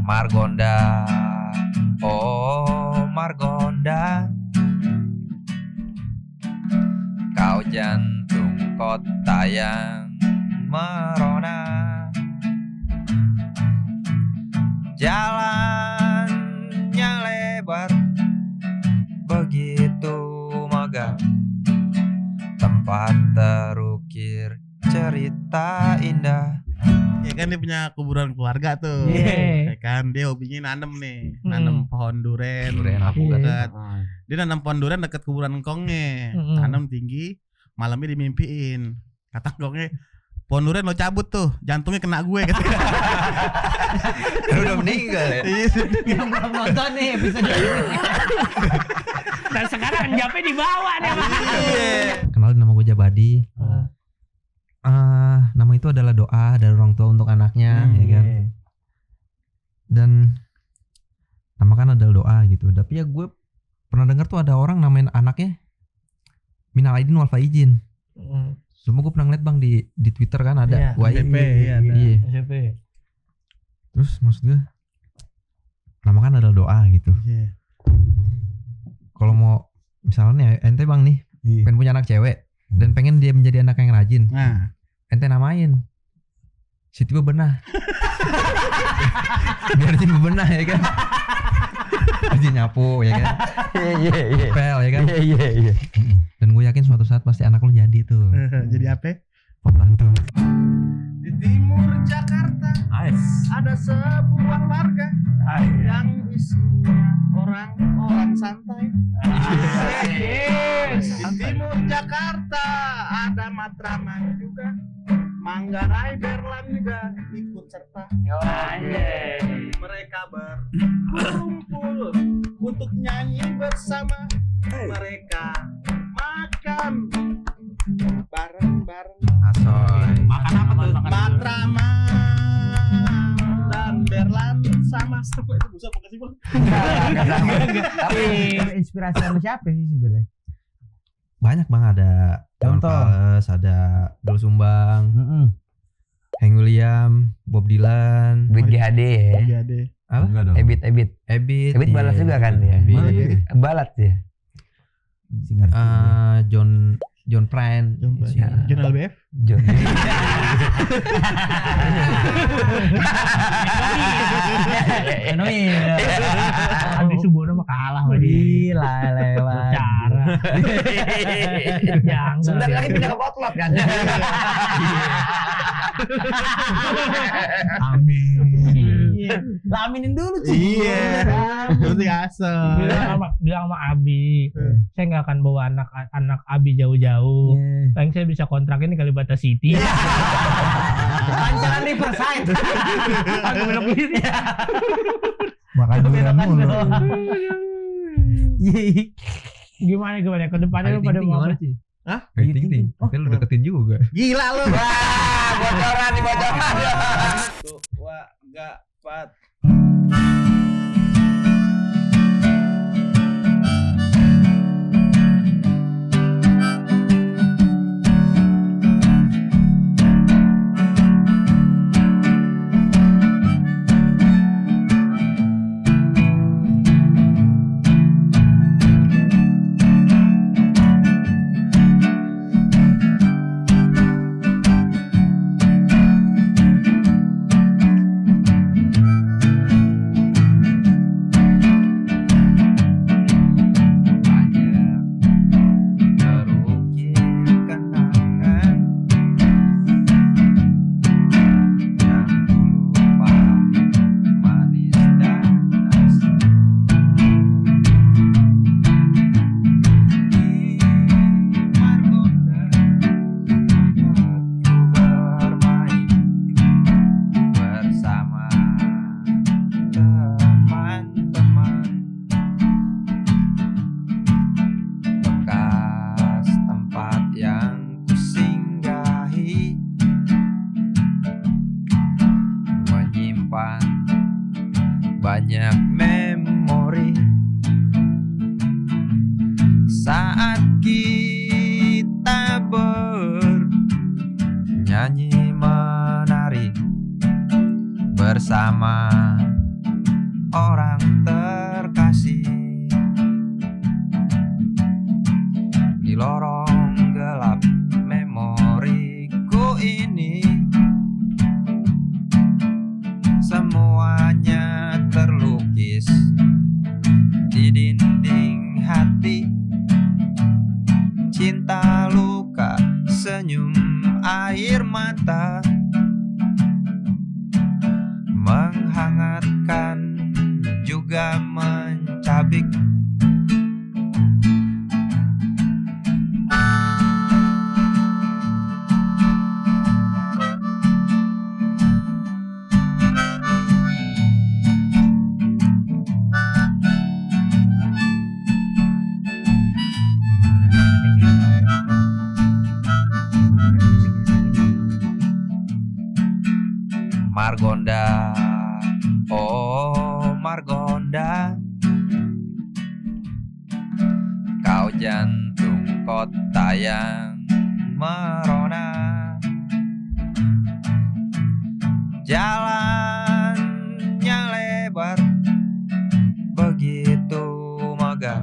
Margonda, oh Margonda, kau jantung kota yang merona, jalannya lebar, begitu megah, tempat terukir cerita indah. Ya kan dia punya kuburan keluarga tuh. Iya. Ya kan dia hobinya nanem nih, nanem pohon duren. Duren aku Dekat. Dia nanam pohon duren dekat kuburan engkongnya. Tanam tinggi, malamnya dimimpiin. Kata engkongnya, pohon duren lo cabut tuh, jantungnya kena gue gitu. Udah meninggal ya. Yang belum nonton nih episode ini. Dan sekarang jamnya di bawah nih Pak. Kenalin, nama gue Jabadi. Nama itu adalah doa dari orang tua untuk anaknya, ya kan. Dan nama kan adalah doa gitu. Tapi ya gue pernah dengar tuh ada orang namain anaknya Minal Aidin wal Faizin. Semua gue pernah ngeliat bang di Twitter kan ada SMP, iya. SMP. Terus maksud gue nama kan adalah doa gitu. Iya. Kalau mau misalnya ente bang nih pengen punya anak cewek dan pengen dia menjadi anak yang rajin, Nah, ente namain Siti Bebenah. Biar rajin bebenah ya kan. Rajin nyapu ya kan. Iya. Pel ya kan. Iya. Dan gue yakin suatu saat pasti anak lu jadi tuh jadi apa? pembantu. Di timur Jakarta ada sebuah warga yang isinya orang-orang santai. Di timur Jakarta ada Matraman juga, Manggarai, Berlan juga ikut serta. Mereka berkumpul untuk nyanyi bersama. Mereka makan bareng-bareng. Asoy. Makan apa tuh? Matraman dan Berlan sama itu bisa makasih bang. Tapi inspirasi sama siapa sih sebenarnya? Banyak bang, ada John Contoh. Fales, ada Doel Sumbang, Hank William, Bob Dylan, Ebit GHD ya. Iya deh. apa? Enggak dong. Ebit Ebit, Ebit balas juga kan dia. Ebit. Balat ya. John Prine, John LBF. John. Andi Subono mah kalah sama dia. Gila lewat. Cara. Jangan. Sebentar lagi pindah ke potlot kan. Amin. Laminin dulu sih. Iya. Berarti asal. Bilang sama Abi, saya nggak akan bawa anak Abi jauh-jauh. Paling saya bisa kontrak ini Kalibata City. Pancaran Riverside. Aku belok kiri. Makan durian mulu. Gimana ke depannya lu pada mau apa? sih? Hah? Ting. Tapi lu deketin juga. Gila lu. Wah, bocoran nih bocoran. Tuh, wah, enggak, Pat. banyak memori saat kita bernyanyi menari bersama orang terkasih di lorong gelap memoriku ini. Semuanya terlukis di dinding hati. Cinta, luka, senyum, air mata menghangatkan juga mencabik. Margonda, oh Margonda, kau jantung kota yang merona. Jalannya lebar, begitu megah,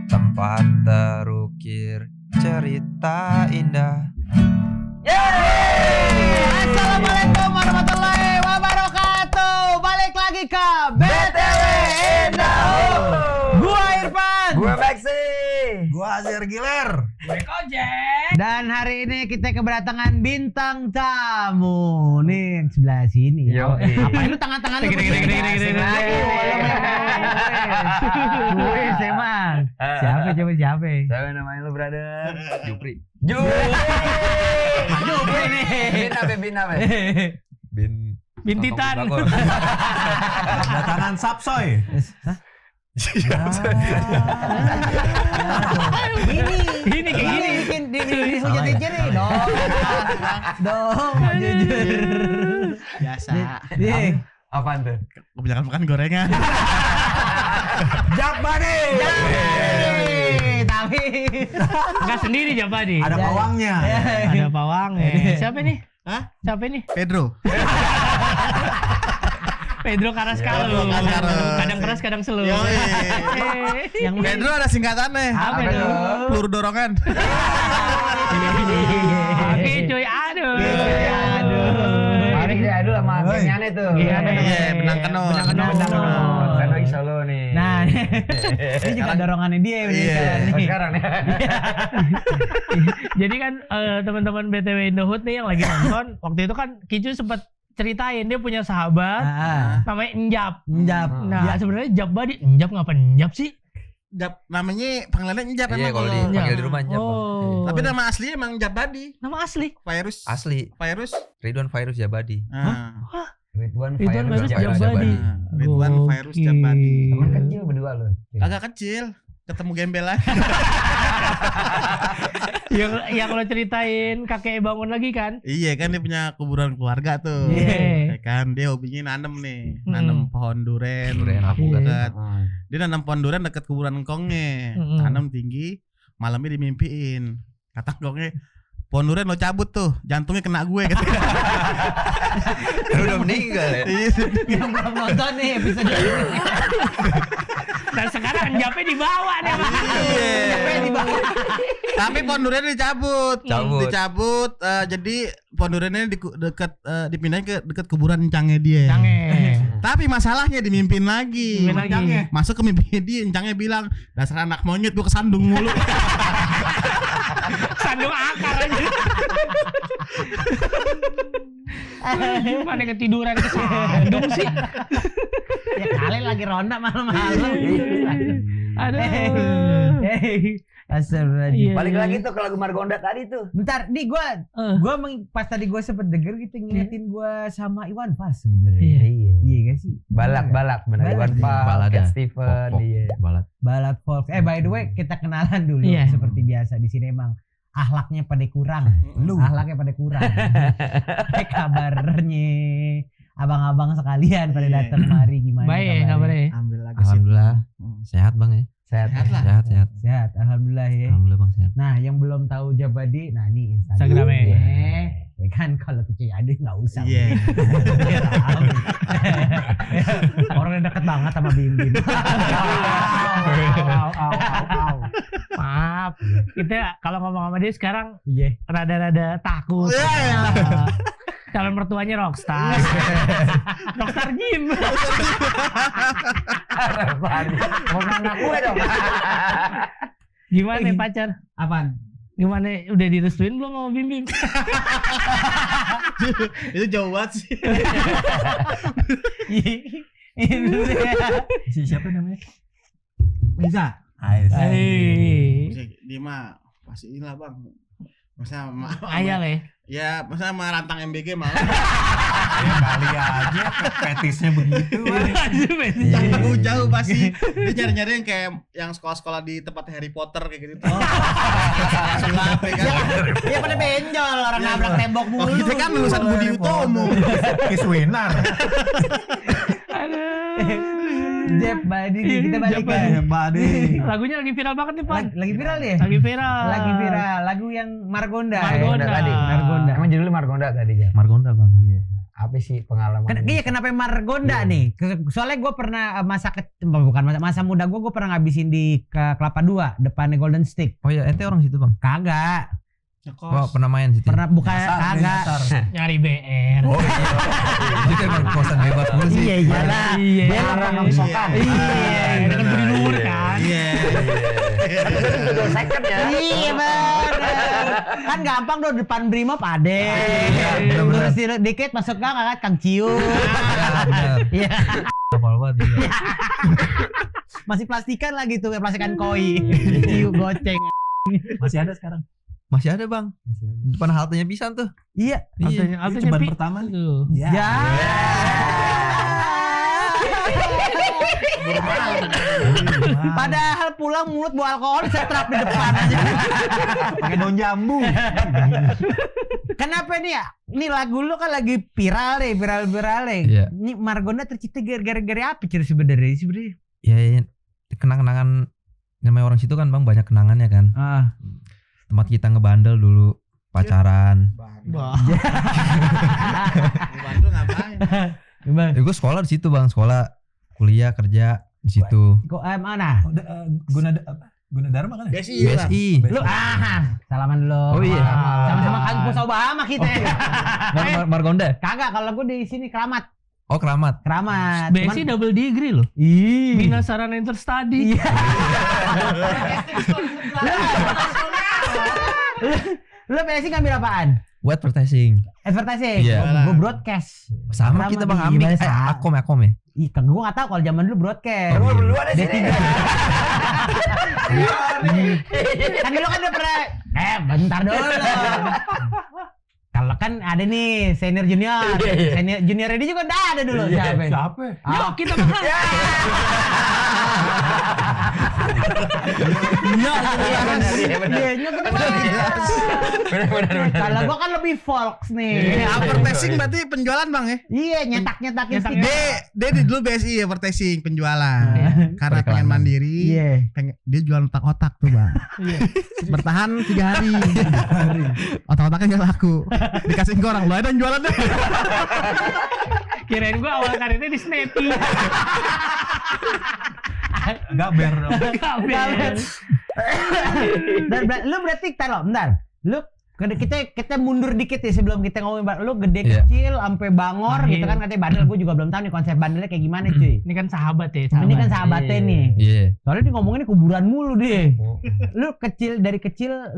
tempat terukir cerita indah. Assalamualaikum warahmatullahi wabarakatuh. Balik lagi ke BTW Indah. Gua Irfan. Gue Maxi. Gua Azir Giler. Dan hari ini kita kedatangan bintang tamu. Nih sebelah sini. Yo, Apa lu tangan-tangan lu? Wih, emang. Siapa? Siapa namanya lu, brother? Jupri. Jupri nih. Bina. Bintitan. Datangan Sapsoy. Ini kayak gini bikin dihujat-hujat nih. Dong, jujur. Biasa. Nih. Apaan tuh? Kebanyakan makan gorengan. Japani. Tapi Enggak sendiri Japani. Ada pawangnya. Ada pawangnya. Siapa nih? Hah? Siapa nih? Pedro. Pedro Carrascal. Kadang keras kadang slow. yang Pedro ada singkatannya. Apa itu? Peluru dorongan. Oke, cuy. Aduh. Paling dia aduh sama gengnya tuh. Iya, benang kenut. Kano Solo nih. Nah, ini juga dorongannya dia Iya. Sekarang nih. Jadi kan teman-teman BTW Indohood nih yang lagi nonton, waktu itu kan Kicu sempat ceritain dia punya sahabat namanya Enjap. Nah, sebenarnya Jap Badi, Enjap ngapain Enjap sih? Jap namanya panggilannya Njap Iya, emang kalau kalau. dipanggil di rumah Njap. Oh. Tapi nama aslinya emang Njap Badi. Nama asli. Virus. Asli. Virus. Ridwan Virus Jabadi. Ridwan Ridwan Virus Virus Jabadi. Ridwan Virus Njap Badi. Teman kecil berdua loh. Agak kecil. Ketemu gembel lah. yang lo ceritain kakek bangun lagi kan? Iya kan dia punya kuburan keluarga tuh. Iya. Ya kan dia hobinya nanem nih, nanem pohon duren. Duren Aku Iya. dekat. Dia nanam pohon duren dekat kuburan engkongnya. Tanam tinggi, malamnya dimimpiin. Kata engkongnya, pohon duren lo cabut tuh, jantungnya kena gue gitu. Udah meninggal ya. yang belum nonton nih episode ini. Dan sekarang Njapnya dibawa nih sama Iya. Tapi pohon durennya dicabut. Dicabut jadi pohon durennya dipindahin ke dekat kuburan encangnya dia. Tapi masalahnya dimimpin lagi. Masuk ke mimpinya dia, encangnya bilang, "Dasar anak monyet gua kesandung mulu." Sandung akar aja. Gimana ketiduran kesandung sih? Ya kali lagi ronda malam-malam. Aduh. Astagfirullahaladzim. Balik lagi tuh ke lagu Margonda tadi tuh. Bentar, nih pas tadi gue sempet denger gitu ngingetin gue sama Iwan Fals sebenarnya. Iya gak sih? Balak bener Iwan Fals, Balada. Cat Steven, iya. Balad folk. By the way, kita kenalan dulu seperti biasa di sini emang akhlaknya pada kurang. Akhlaknya pada kurang. Kabarnya abang-abang sekalian pada datang mari gimana? Baik ya kabarnya. Ambil lagi Alhamdulillah sehat bang ya. Sehat lah. Sehat. Alhamdulillah ya. Alhamdulillah bang sehat. Nah, yang belum tahu Jabadi, nah ini Instagramnya. Ya kan kalau kecil ada nggak usah. Iya. Orang banget sama Bim Bim. Maaf. Kita kalau ngomong sama dia sekarang Iya. rada-rada takut. Calon mertuanya rockstar. Rockstar Jim. Mau anak gue dong. Gimana nih pacar? Apaan? Gimana udah direstuin belum sama Bim Bim? Itu jauh banget sih. Siapa namanya? Bisa. Dia mah pasti inilah bang. Masa Ayah le. Ya masa sama rantang MBG mau. Kali aja fetisnya begitu. Jauh pasti. Dia nyari-nyari yang kayak yang sekolah-sekolah di tempat Harry Potter kayak gitu. Sulap ya kan. Iya pada benjol orang nabrak tembok mulu. Kita kan lulusan Budi Utomo. Kiswinar. Jeb Badi nih, kita balik kan. Lagunya lagi viral banget nih Pan. Lagi viral ya? Lagi viral. Lagi viral. Lagu yang Margonda. Margonda tadi. Margonda. Emang judulnya Margonda tadi ya. Margonda bang. Iya. Apa sih pengalaman? Iya kenapa Margonda nih? Soalnya gue pernah masa muda gue pernah ngabisin di Kelapa 2 depannya Golden Stick. Oh iya, ente orang situ bang. Kagak. Oh pernah main situ. Pernah bukan kagak. Nyari BR. Oh iya. Itu emang kosan bebas mulu sih. Iya iyalah. Iya. Ngangsokan. Iya. Dengan Budi Luhur kan. Iya. Udah second ya. Iya bener. Kan gampang dong depan Brimob ade. Terus dikit masuk gang angkat Kang Ciu. Iya. Hafal banget. Masih plastikan lagi tuh, plastikan koi. Ciu goceng. Masih ada sekarang. Masih ada bang. Depan haltenya Pisan tuh. Iya. Altenya Ceban pertama tuh. Ya. Padahal pulang mulut bawa alkohol setrap di depan aja. pakai daun jambu. Kenapa nih ya? Ini lagu lu kan lagi viral nih, viral nih. Iya. Ini Margonda tercipta gara-gara apa cerita sebenarnya? Ya kenang-kenangan namanya orang situ kan bang, banyak kenangannya kan. Tempat kita ngebandel dulu, pacaran. Bandel ngapain? Gue sekolah di situ bang, sekolah, kuliah, kerja di situ. Kok mana? Guna Dharma kan ya? BSI. Lu salaman dulu. Oh iya. Sama-sama kampus Obama kita. Margonda. Kagak, kalau gue di sini Keramat. Oh Keramat. Keramat. BSI double degree loh. Bina Sarana Interstudy. Iya. Lu BSI ngambil apaan? Gue advertising. Advertising. Iya. Gue broadcast. Sama kita bang, Amik. Akom ya. Ih, kan gue gak tahu kalau zaman dulu broadcast. Gue berdua di sini. Kan dulu kan udah pernah. Bentar dulu. Kalau kan ada nih senior junior. Senior junior ini juga udah ada dulu. Siapa? Yuk kita makan. Kalau gua kan lebih folks nih. Advertising berarti penjualan bang ya? Iya, nyetak-nyetakin stiker. Dia dulu BSI advertising penjualan. Karena pengen mandiri. Iya. Dia jual otak-otak tuh bang. Bertahan 3 hari. Otak-otaknya gak laku. Dikasih ke orang, lo ada yang jualan deh. Kirain gua awal karirnya di Snappy. Gaber dong. Gaber. Dan lu berarti bentar. Lu kita mundur dikit ya sebelum kita ngomongin lu gede kecil sampai bangor gitu kan katanya bandel. Gue juga belum tahu nih konsep bandelnya kayak gimana cuy. Ini kan sahabat ya. Ini kan sahabatnya nih. Iya. Soalnya dia ngomongin kuburan mulu deh. Lu dari kecil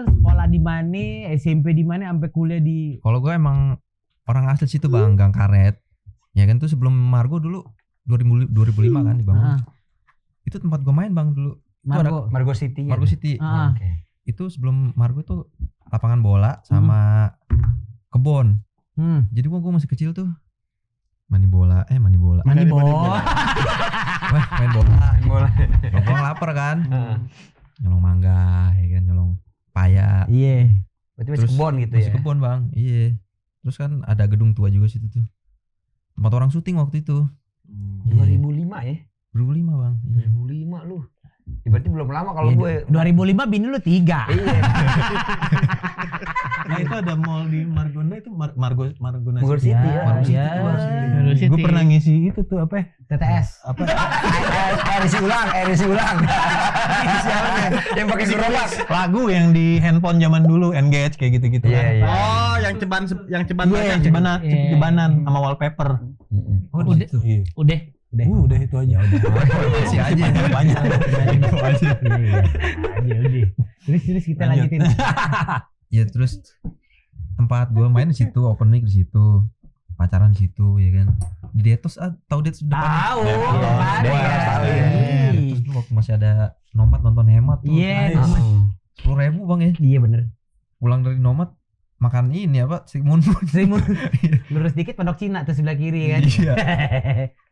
sekolah di mana, SMP di mana sampai kuliah di. Kalau gue emang orang asli situ bang, Gang Karet. Ya kan tuh sebelum Margo dulu 2005 kan dibangun. Itu tempat gue main bang dulu. Margo City. Margo City. Okay. Itu sebelum Margo tuh lapangan bola sama kebon. Jadi gua masih kecil tuh mandi bola. Wah, main bola. Gua lapar kan. Nyolong mangga, ya kan, nyolong paya. Iya. Berarti masih kebon gitu ya. Masih kebon bang. Iya. Terus kan ada gedung tua juga situ tuh. Tempat orang syuting waktu itu. 2005 ya. 2005 bang. Iya. 2005 lu. Berarti belum lama kalau gue. 2005 bini lu 3. Iya. Nah itu ada mall di Margonda itu Margona Bogor City ya. Baru City. Gue pernah ngisi itu tuh apa? TTS. Apa? Isi ulang. Yang pakai gerobak. Lagu yang di handphone zaman dulu, Engage kayak gitu-gitu kan. Iya. Oh, yang ceban Iya, yang cebanan sama wallpaper. Oh, Udah. gitu. Iya. Udah. Udah itu aja. Masih aja. Banyak. Terus kita Lanjut. lanjutin. Ya terus tempat gue main di situ, open mic di situ, pacaran di situ ya kan. Di Detos tahu Detos depan. Tahu. Tahu ya. Terus dulu waktu masih ada Nomad nonton hemat tuh. Iya. 10.000 bang ya. Iya bener. Pulang dari Nomad makan ini apa? Sigmund. Lurus dikit pondok Cina tuh sebelah kiri kan. Iya.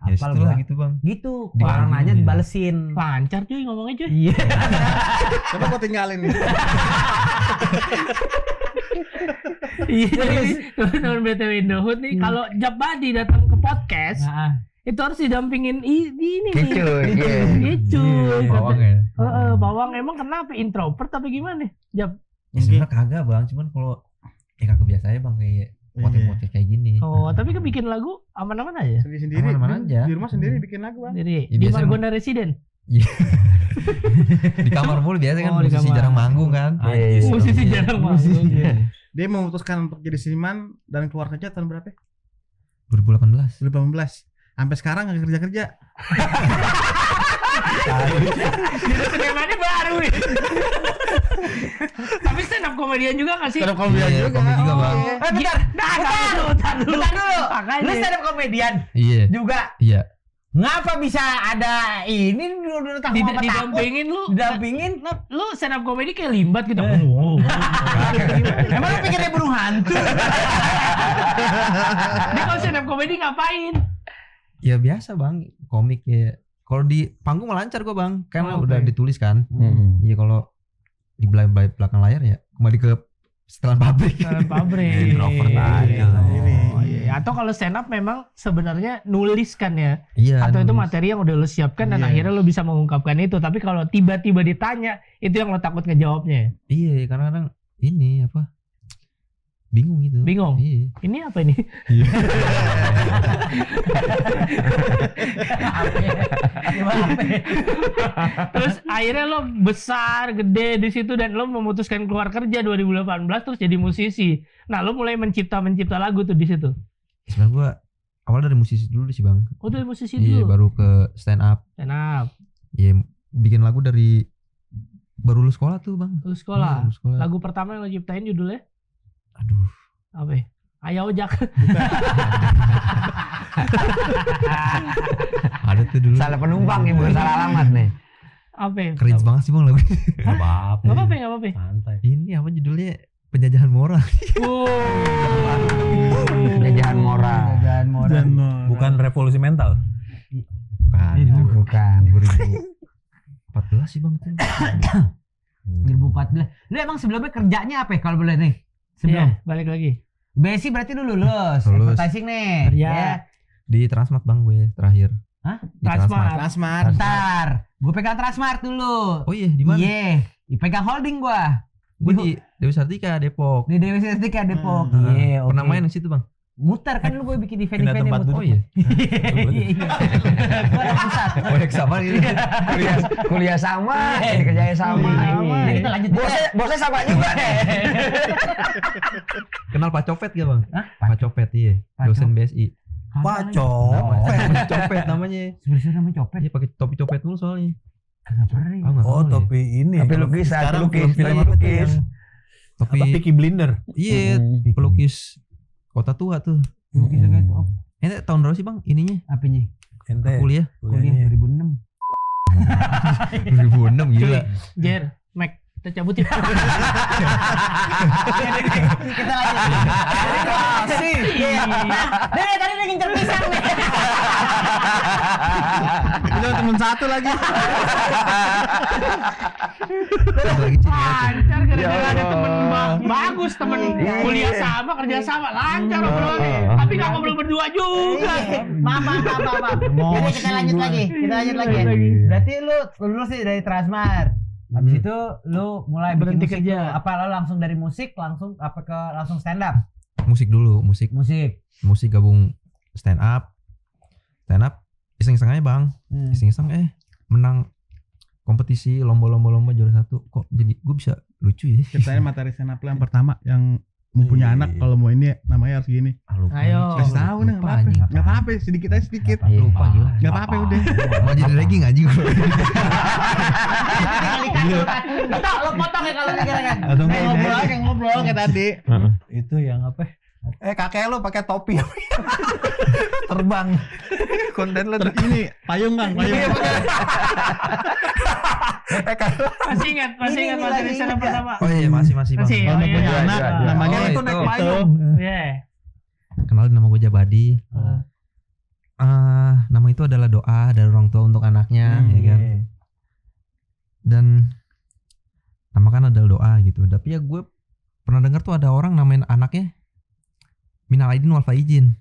Ya Apal situlah gua. gitu bang. Gitu. Di Orang Bandung nanya ya. dibalesin. Lancar cuy ngomongnya cuy. Iya. Coba gua tinggalin nih. Iya. Teman-teman BTW Indohut nih kalau Jabadi datang ke podcast itu harus didampingin ini nih. Cuy. Iya. Cuy. Bawang ya. Bawang emang kenapa introvert tapi gimana? Jab. Ya sebenarnya kagak bang, cuman kalau kagak biasa aja bang kayak motif-motif kayak gini. Oh, tapi kan bikin lagu aman-aman aja. Sendiri. Aman-aman aja. Di rumah sendiri bikin lagu, Bang. Jadi Ya, di biasa Margonda Residen. Di kamar mulu biasa kan, Oh, di musisi kamar. jarang manggung kan. Iya. Musisi jarang manggung. Dia memutuskan untuk jadi seniman dan keluar kerja tahun berapa? 2018. 2018. Sampai sekarang nggak kerja-kerja. Jadi senimannya baru ya. Tapi stand up komedian juga nggak sih? Kalau komedian Iya, juga. komedi juga, Bang. Bentar. Bentar dulu. Lu Makanya. stand up komedian Iya. juga. Iya. Ngapa bisa ada ini dulu tahu apa takut? Didampingin lu. Didampingin. Lu stand up komedi kayak limbat gitu. Emang lu pikirnya burung hantu? Dia kalau stand up komedi ngapain? Ya biasa bang, komik ya. Kalau di panggung mah lancar gua bang, karena udah ditulis kan. Iya kalau di belakang layar ya kembali ke setelan pabrik. Setelan pabrik. Introvert aja. Oh, iya. Atau kalau stand up memang sebenarnya nulis kan ya. Iya. Atau itu nulis. materi yang udah lo siapkan dan Iya. akhirnya lo bisa mengungkapkan itu. Tapi kalau tiba-tiba ditanya, itu yang lo takut ngejawabnya. Iya, karena kadang ini apa? Bingung gitu. Bingung? Iya. Ini apa ini? Terus akhirnya lo besar, gede di situ dan lo memutuskan keluar kerja 2018 terus jadi musisi. Nah, lo mulai mencipta lagu tuh di situ. Sebenarnya gua awal dari musisi dulu sih bang. Oh, dari musisi Iya, dulu. baru ke stand up. Stand up. Iya, bikin lagu dari baru lulus sekolah tuh bang. Terus sekolah. Lulus sekolah. Lagu pertama yang lo ciptain judulnya Aduh. apa ya? Ayo Ojak. Ada tuh dulu. Salah penumpang nih, bukan salah alamat nih. Apa ya? Cringe banget sih bang lagu. Gak apa-apa. Gak apa-apa. Santai. Ini apa judulnya? Penjajahan moral. Jajahan moral. Bukan revolusi mental. Bukan. 2014 sih bang tuh. 2014. Lu emang sebelumnya kerjanya apa ya kalau boleh nih? Sebelum. Iya, balik lagi. Besi berarti lu lulus. Lulus. Advertising nih. Kerja. Ya. Di Transmart bang gue terakhir. Hah? Di Transmart. Transmart. Bentar. Gue pegang Transmart dulu. Oh iya, di mana? Iya. Dipegang holding gua. Gue di Dewi Sartika Depok. Di Dewi Sartika Depok. Nah, Iya, oke. Pernah main di situ bang? Muter kan lu gue bikin Pindah event-event tempat muter. duduk. Oh iya. Gua ada pusat. Proyek sama gitu. Kuliah sama, kerjanya sama. Nah, kita lanjut. Bosnya sama juga deh. Kenal Pak Copet gak bang? Hah? Pak Copet iya. Pak Dosen BSI. Pacok. Namanya Copet namanya. Sebenarnya namanya copet. Dia pakai topi copet mulu soalnya. Kagak pernah. Tahu nggak? Oh, Tahu ya? topi ini. Tapi lukisan, Sekarang pelukis, film pelukis. apa tuh yang Topi. apa Peaky Blinder? Iya, pelukis kota tua tuh. Lukis kayak top. Ini tahun berapa sih bang ininya? Apanya? Ente. Kuliah? Kuliah 2006. 2006 gila. Jer, Mac, kita cabut ya. Kita lanjut. Kasih. Iya. Nah, tadi udah ngincer pisang nih. Itu temen satu lagi. Lagi Cin, ya, Cin. Lancar gara-gara ada temen bagus, temen kuliah sama, kerja sama, lancar obrolannya. Tapi nggak ngobrol berdua juga. Maaf. Jadi kita lanjut lagi. Berarti lu lulus sih dari Transmart. Habis itu lu mulai Berhenti bikin musik kerja. tuh. Apa lu langsung dari musik langsung langsung stand up? Musik dulu, musik gabung stand up iseng-iseng aja bang, iseng-iseng menang kompetisi lomba juara 1. Kok jadi gue bisa lucu ya. Ceritanya materi stand up yang pertama yang mau punya anak kalau mau ini namanya harus gini. Lupa, Ayo. Cin. Kasih tahu nih, Lupa, anjing. nggak apa-apa, sedikit aja sedikit. Lupa gila. Nggak apa-apa udah. Mau jadi ragging aja gue. Betul, lu potong ya kalau kan. Atau Ngobrol kayak tadi. itu yang apa? Kakek lu pakai topi terbang. Konten lu Ini payung kan, payung. Masih ingat materi sana pertama. Oh iya masih Masih. bang. Oh, iya. Punya anak, namanya Oh, itu naik itu. payung. Iya. Kenalin nama gue Jabadi. Nama itu adalah doa dari orang tua untuk anaknya, ya kan. Dan nama kan adalah doa gitu. Tapi ya gue pernah dengar tuh ada orang namain anaknya Minal Aidin wal Faizin.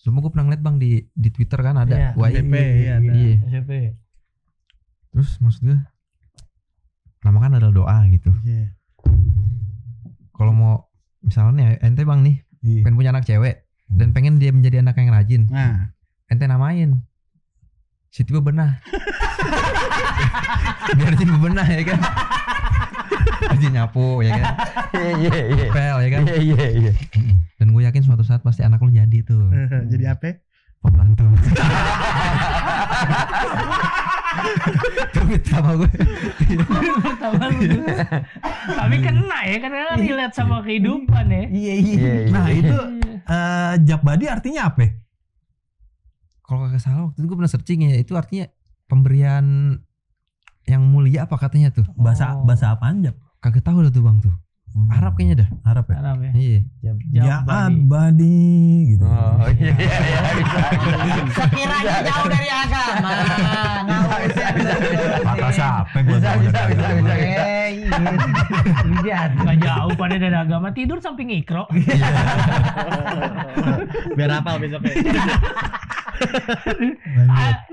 Semua gue pernah ngeliat bang di Twitter kan ada. Iya. Wah, DP, iya, ada. Iya. SMP. Terus maksud gue nama kan adalah doa gitu. Iya. Kalau mau misalnya ente bang nih pengen punya anak cewek dan pengen dia menjadi anak yang rajin, Nah, ente namain Siti Bebenah. Biar dia bebenah ya kan. Rajin nyapu ya kan. Iya. Pel ya kan. Iya. Dan gue yakin suatu saat pasti anak lu jadi tuh jadi apa? pembantu. Tweet sama gue. Pertama lu. Tapi kena ya, karena relate sama kehidupan ya. Iya. Nah itu Jabadi artinya apa? Kalau kagak salah waktu itu gue pernah searching ya, itu artinya pemberian yang mulia apa katanya tuh. Bahasa apaan Jab? Kagak tahu dah tuh bang tuh. Arab kayaknya dah. Arab ya? Arab ya. Iya. Jabadi gitu. Oh iya bisa. Sekiranya jauh dari agama. Kata siapa gue tahu dari agama. Gak jauh pada dari agama, tidur samping ikro. Biar hafal besoknya.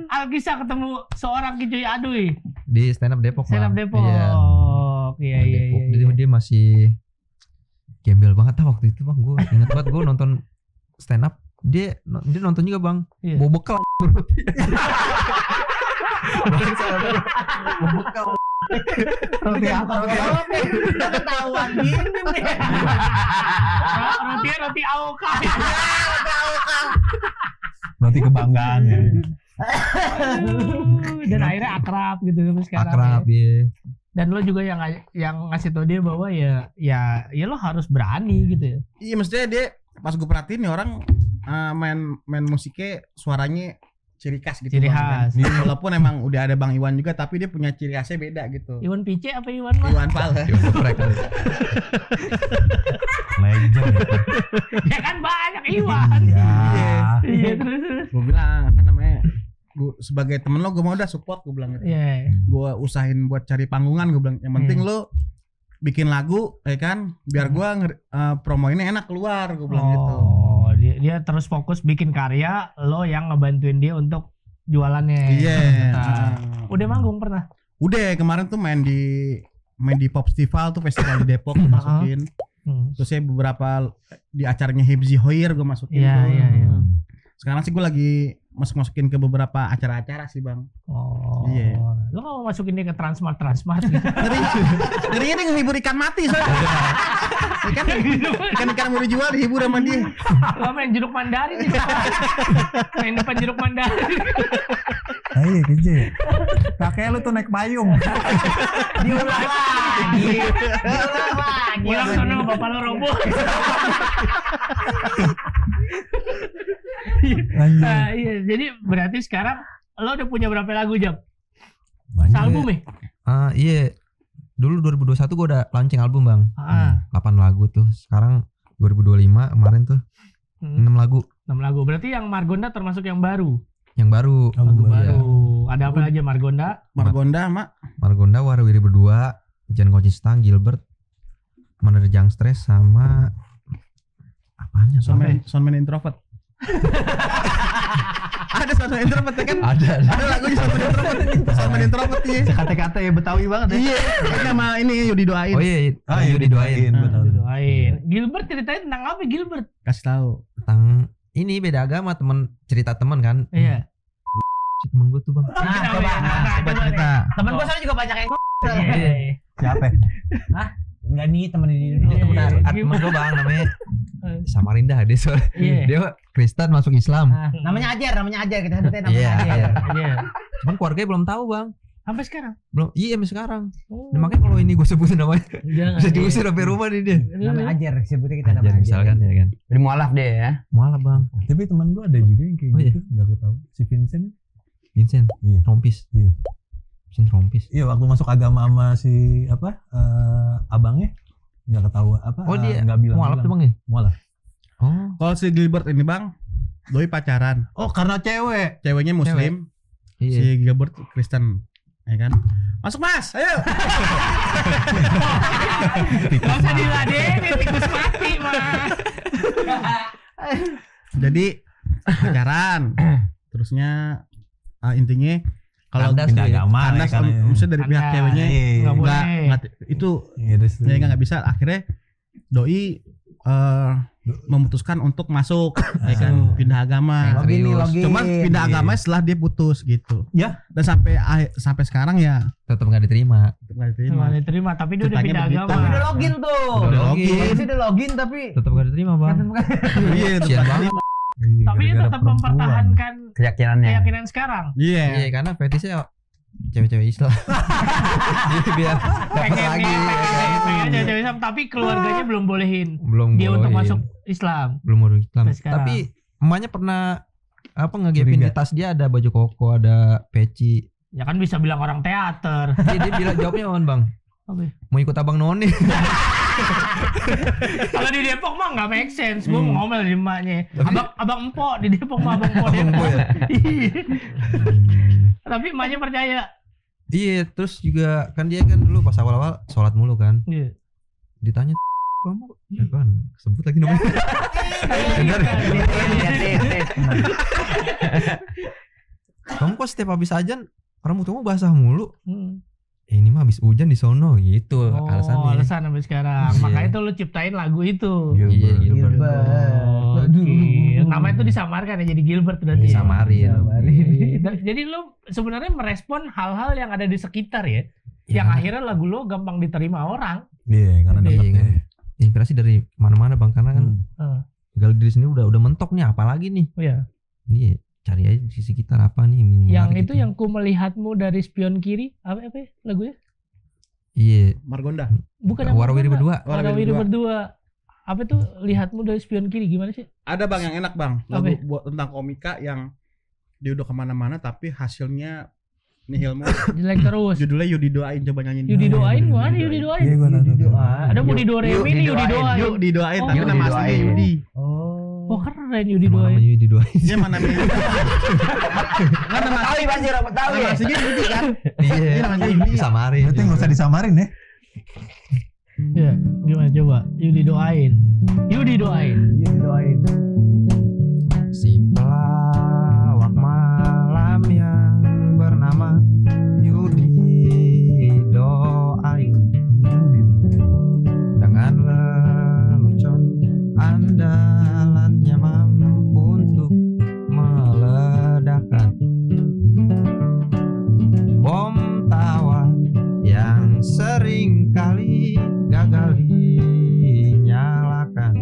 Alkisah ketemu seorang Kicuy Adui. Di stand up Depok. Stand up Bang. Depok. Iya. Iya. Depok. Jadi dia masih gembel banget waktu itu bang. Gue ingat banget gue nonton stand up. Dia nonton juga bang. Iya. Bawa bekal. Roti apa? Udah ketahuan gini nih. Roti Aoka. Roti kebanggaan ya. Dan akhirnya akrab gitu sekarang. Akrab ya. Dan lo juga yang ngasih tau dia bahwa ya lo harus berani gitu ya. Iya, maksudnya dia pas gue perhatiin nih orang main musiknya suaranya ciri khas gitu. Ciri Bang, khas. kan. Walaupun emang udah ada Bang Iwan juga, tapi dia punya ciri khasnya beda gitu. Iwan Pice apa Iwan mah? Iwan Fals. Legend ya. Ya kan banyak Iwan. Iya terus. Gue bilang apa namanya? Gue sebagai temen lo gue mau udah support gue bilang gitu. Iya. Gue usahain buat cari panggungan gue bilang. Yang penting lo bikin lagu ya kan biar gue promo ini enak keluar gue bilang gitu. Oh, dia terus fokus bikin karya, lo yang ngebantuin dia untuk jualannya. Iya. Udah manggung pernah? Udah kemarin tuh main di Pop Festival tuh festival di Depok gue masukin. Terus saya beberapa di acaranya Hibzi Hoir gue masukin tuh. Iya. Sekarang sih gue lagi masukin ke beberapa acara-acara sih bang. Oh. Iya. Lo gak mau masukin dia ke Transmart gitu? Ngerinya dia ngehibur ikan mati soalnya. Ikan mau dijual dihibur sama dia. Lo main jeruk mandarin nih. Main depan jeruk mandarin. Iya kece. Kakek lu tuh naik payung. Diulang lagi. Pulang sono bapak lo roboh. Nah, iya, jadi berarti sekarang lo udah punya berapa lagu Jam? Album ya? Iya. Dulu 2021 gue udah launching album bang. 8 lagu tuh. Sekarang 2025 kemarin tuh 6 lagu. 6 lagu. Berarti yang Margonda termasuk yang baru. Yang baru. Lagu baru. Ada apa aja Margonda? Margonda, Mak. Margonda, Warawiri berdua, Jan Coaching Stang, Gilbert, Menerjang Stres sama apanya? Soundman Introvert. Ada Soundman Introvert ya kan? Ada. Ada lagunya Soundman Introvert ya. Kata-kata ya Betawi banget ya. Iya, sama ini Yudi doain. Oh iya, Yudi doain, betul. Doain. Gilbert ceritain tentang apa Gilbert? Kasih tahu. Tentang ini beda agama, cerita teman kan. Iya. Si temen gue tuh bang. Coba cerita. Temen gue soalnya juga banyak yang Siapa? enggak nih temen di Temen gue bang namanya Samarinda dia soalnya. Iya. Dia Kristen masuk Islam. namanya Ajar kita sebutin namanya Iya, Ajar. Iya. Cuman keluarganya belum tahu bang. Sampai sekarang. Belum. Iya sampai sekarang. Oh. Nah, makanya kalau ini gue sebutin namanya Jangan. bisa diusir sampai rumah nih dia. Namanya Ajar sebutnya kita Ajar namanya misalkan ya kan. Jadi mualaf deh ya. Mualaf bang. Tapi teman gua ada juga yang kayak Oh, iya. gitu, enggak ketahu. Si Vincent. Vincent. Iya. Rompis. Iya. Vincent Rompis. Iya, waktu masuk agama sama si abangnya enggak ketahuan Oh dia enggak bilang. mualaf tuh bang ya? Mualaf. Oh. Kalau si Gilbert ini bang, doi pacaran. Oh, karena cewek. Ceweknya Muslim, Iya. si Gilbert Kristen, ya kan? Masuk mas, ayo. Gak usah diladenin, tikus mati mas. Jadi pacaran, terusnya intinya kalau Kandas pindah agama, kandas, ya, karena- maksudnya dari pihak Kandas. ceweknya Iya, Nggak boleh. nggak itu Iya, terus. ya nggak bisa. Akhirnya doi memutuskan untuk masuk, ya kan, pindah agama. Login nih, login. Cuman pindah agama setelah dia putus gitu. Ya. Dan sampai sekarang ya Tetap nggak diterima. nggak diterima. Cuma diterima, tapi dia udah Ceritanya pindah begitu. agama. Tapi udah login tuh. Udah login. Harusnya udah login tapi Tetap nggak diterima bang. Iya, Kasian banget. Tapi dia tetap mempertahankan Keyakinannya. keyakinan sekarang. Iya. Iya karena fetishnya cewek-cewek Islam. Jadi biar dapat lagi. pengen cewek Islam, tapi keluarganya belum bolehin Belum dia untuk bolehin. masuk Islam. Belum masuk Islam. Sampai sekarang. Tapi emaknya pernah ngegepin di Curiga. tas dia ada baju koko, ada peci. Ya kan bisa bilang orang teater. Dia bilang jawabnya on bang. Apa ya? Mau ikut abang Noni. Kalau di Depok mah nggak make sense. Gue mau ngomel di emaknya. Abang Empok di Depok mah abang Empok Abang Depok. Empok ya? Iya. Tapi emaknya percaya. Iya terus juga kan dia kan dulu pas awal-awal sholat mulu kan. Iya. Ditanya kamu ya kan sebut lagi namanya. Bener. Kamu kok setiap habis ajan rambutmu basah mulu? Ini mah habis hujan di sono gitu Oh, alasannya. alasan sampai sekarang. Iya. Makanya tuh lu ciptain lagu itu. Iya Gilbert. Oh, Gil. Namanya tuh disamarkan ya jadi Gilbert berarti. ya? Disamarin. Jadi lu sebenarnya merespon hal-hal yang ada di sekitar ya. Ya, Yang akhirnya lagu lu gampang diterima orang. Iya, karena Iya, dapat kan. Inspirasi dari mana-mana bang karena kan Heeh. gal diri sendiri udah mentok nih apalagi nih. Oh ya. Ini cari aja di sekitar apa nih Yang menarik itu gitu. yang ku melihatmu dari spion kiri apa ya lagunya? Iya. Margonda. Bukan yang Warawiri Margonda. berdua. Warawiri berdua. Apa tuh lihatmu dari spion kiri gimana sih? Ada bang yang enak bang, Apa lagu ya? buat tentang komika yang dia udah kemana-mana tapi hasilnya nihil mulu. Jelek terus. Judulnya Yudi doain, coba nyanyiin. Yudi doain mana Yudi doain? Iya, gua tahu. Ada Budi Doremi nih Yudi doain. Yuk didoain, Oh, tapi Yudi nama aslinya doain. Yudi. Oh keren Yudi Nama doain. namanya Yudi doain. Dia mana namanya? Kan nama Betawi pasti orang Betawi nama ya. aslinya Yudi kan? Iya. namanya Yudi. Disamarin. Berarti nggak usah disamarin ya. Ya, gimana coba? Yudi doain. Yudi doain. doain. Si pelawak malam yang bernama Yudi doain dengan lelucon andalannya mampu untuk meledakkan bom tawa yang sering kali gagal dinyalakan,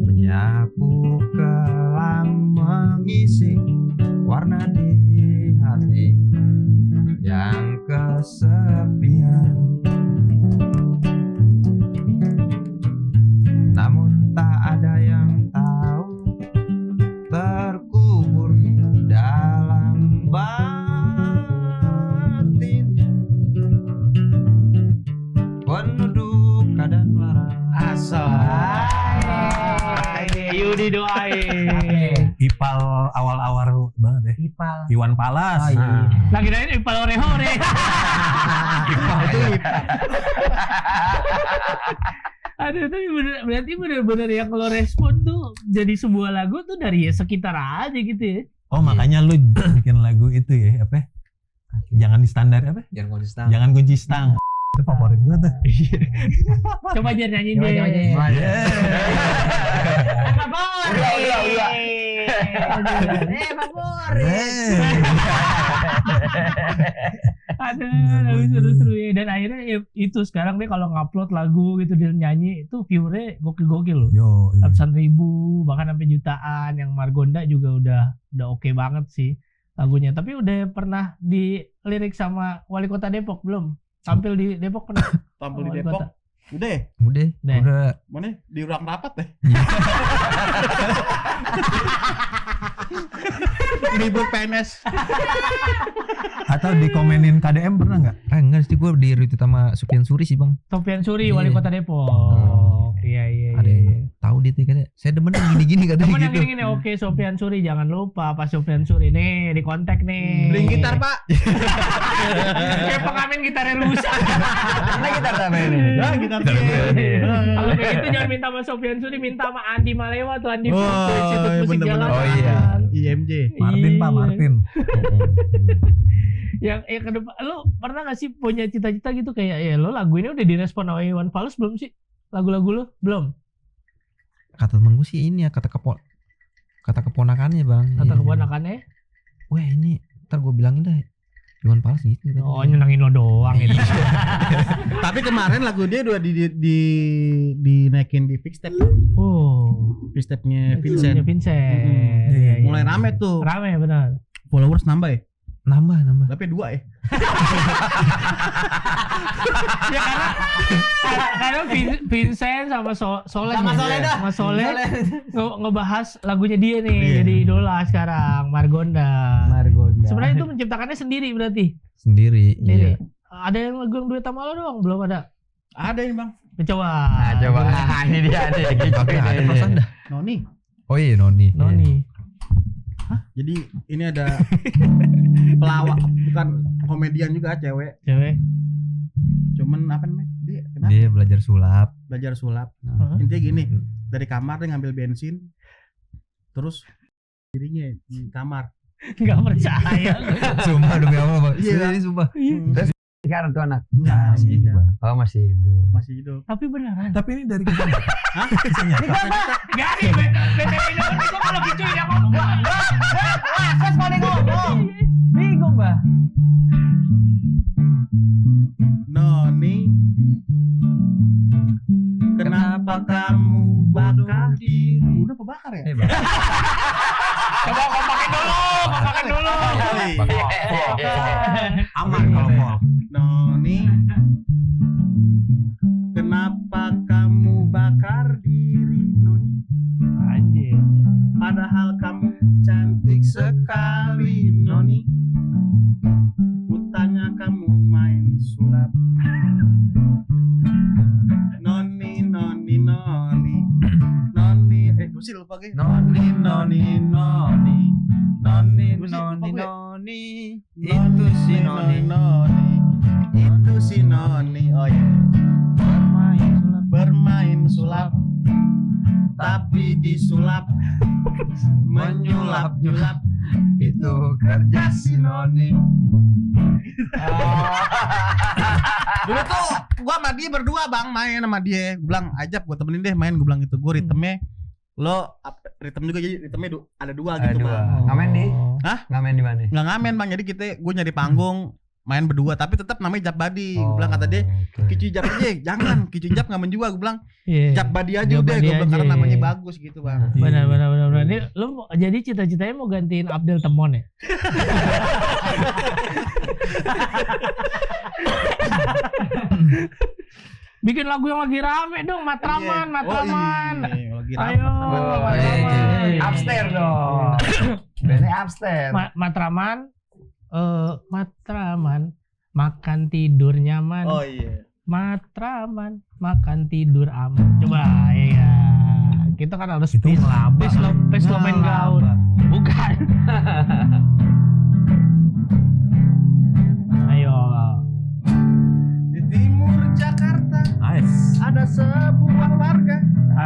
menyapu kelam mengisi warna di hati yang kesepian. Namun tak ada yang tahu terkubur dalam batinnya penuh duka dan lara. Asal. Yudi doain. IP Ipal awal-awal banget ya. Ipal. Iwan Palas. Oh, iya. Lagi nanya Ipal hore-hore. Ipal itu Ipal. Aduh, tapi berarti bener-bener yang lo respon tuh jadi sebuah lagu tuh dari ya sekitar aja gitu ya. Oh makanya lu bikin lagu itu ya apa? Jangan di standar apa? Jangan konsisten. Jangan kunci stang. Itu favorit gue tuh. Coba aja nyanyiin deh. Ada seru-seru ya. Dan akhirnya ya, itu sekarang deh kalau ngupload lagu gitu dia nyanyi itu viewernya gokil-gokil loh. Yo, iya. Ratusan ribu bahkan sampai jutaan. Yang Margonda juga udah oke banget sih lagunya. Tapi udah pernah dilirik sama wali kota Depok belum? Tampil di Depok pernah? Tampil di Wali Depok. kota. Udah ya? Udah. Mana di ruang rapat deh. Libur PNS. Atau dikomenin KDM pernah nggak? Enggak sih, gue di retweet sama Sufyan Suri sih bang. Sofian Suri Iya. wali kota Depok. Iya. Ada yang tahu dia tuh katanya. Saya demen yang gini-gini katanya Temen yang gitu. gini-gini, oke Sofian Suri jangan lupa Pak Sofian Suri nih di kontak nih. Beli gitar, Pak. Kayak pengamen gitarnya rusak. Ini gitar apa ini? Nah, gitar dia. Kalau kayak gitu jangan minta sama Sofian Suri, minta sama Andi Malewa tuh Andi Oh, Fokus itu musik bener-bener. jalanan. Oh, iya. IMJ. Martin Pak, Iya. Martin. Yang ke depan lo pernah gak sih punya cita-cita gitu kayak ya lo lagu ini udah direspon sama Iwan Fals belum sih? Lagu-lagu lo belum? Kata temen gue sih ini ya, kata keponakannya bang. Kata Iya. keponakannya? Wah ini ntar gue bilangin dah Iwan Fals gitu kan. Oh nyenangin lo doang itu. Tapi kemarin lagu dia udah dinaikin di Fixstep. Oh. Fixstepnya Vincent. Vincent. Iya, Iya, mulai iya. rame tuh. Rame benar. Followers nambah ya? Nambah. Tapi 2 ya? Ya karena Vincent sama Soleh Sama Soleh dah. sama Soleh ngebahas lagunya dia nih Iya. jadi idola sekarang Margonda. Margonda. Sebenarnya itu menciptakannya sendiri berarti. Sendiri. Sendiri. Iya. Ada yang lagu yang duet sama lo doang belum ada? Ada ini, Bang. Coba. Nah, coba. Ini dia nih. Kagak ada perasaan dah. Noni. Oh iya Noni. Noni. Jadi ini ada pelawak, bukan komedian juga, cewek. Cewek. Cuman apa namanya? Dia kenapa? Dia belajar sulap. Belajar sulap. Hah? Intinya gini, dari kamar dia ngambil bensin, terus dirinya di kamar. Enggak percaya. Sumpah demi Allah bang. Iya. Ini sumpah. Terus sekarang tuh anak. Enggak, Masih itu bang. Oh, masih hidup. masih hidup. Tapi beneran. Tapi ini dari kita. Hah? Bisa nyata. Enggak nih, BTW ini kok kalau gitu ya ngomong. Ses pada ngomong. Bingung, Bah. Noni, kenapa kamu bakar diri? Udah kebakar ya? Coba kompakin dulu. Aman kalau fall. Noni, kenapa kamu bakar diri, Noni? Anjir. Padahal kamu cantik sekali, Noni. Kutanya kamu main sulap. Noni, Noni, Noni. Noni, gue sih lupa guys. Noni, Noni, Noni. Noni, Noni Noni. Itu si Noni, Noni. Itu si Noni. Oh iya. Bermain sulap. Tapi disulap. Menyulap-nyulap. Itu kerja si Noni. Dulu tuh gua sama dia berdua bang main sama dia. Gue bilang ajak gua temenin deh main. Gue bilang gitu. Gue ritmenya ritme juga, jadi ritmenya ada dua Ada gitu dua. bang. Ngamen di? Hah? Ngamen di mana? Nggak ngamen bang. Jadi gue nyari panggung main berdua tapi tetap namanya Jab Badi. Gue bilang kata dia oke. Kicu Jab aja, jangan Kicu Jab ngamen juga. Gue bilang Iya. Jab Badi aja Jab udah. Badi Gue bilang aja. karena namanya bagus gitu bang. Benar. Ini lu jadi cita-citanya mau gantiin Abdel Temon ya? Bikin lagu yang lagi rame dong, Matraman. Lagi Ayo, Matraman. Upstairs dong. Bandnya upstairs. Matraman, Matraman, makan tidur nyaman. Oh iya. Matraman, makan tidur aman. Coba, ya. Kita kan harus Itu ngelaba. Peslomen gaul.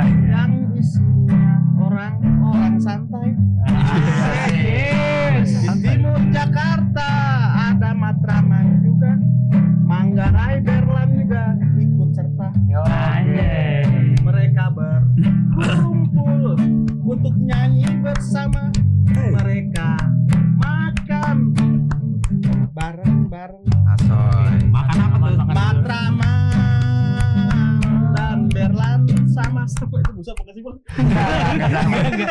yang isinya orang-orang santai. Di timur Jakarta ada Matraman juga, Manggarai, Berlan juga ikut serta. Mereka berkumpul untuk nyanyi bersama. Mereka makan bareng-bareng. Asoy. Makan apa tuh? Matraman dan Berlan sama-sama itu busa apa sih, Bang?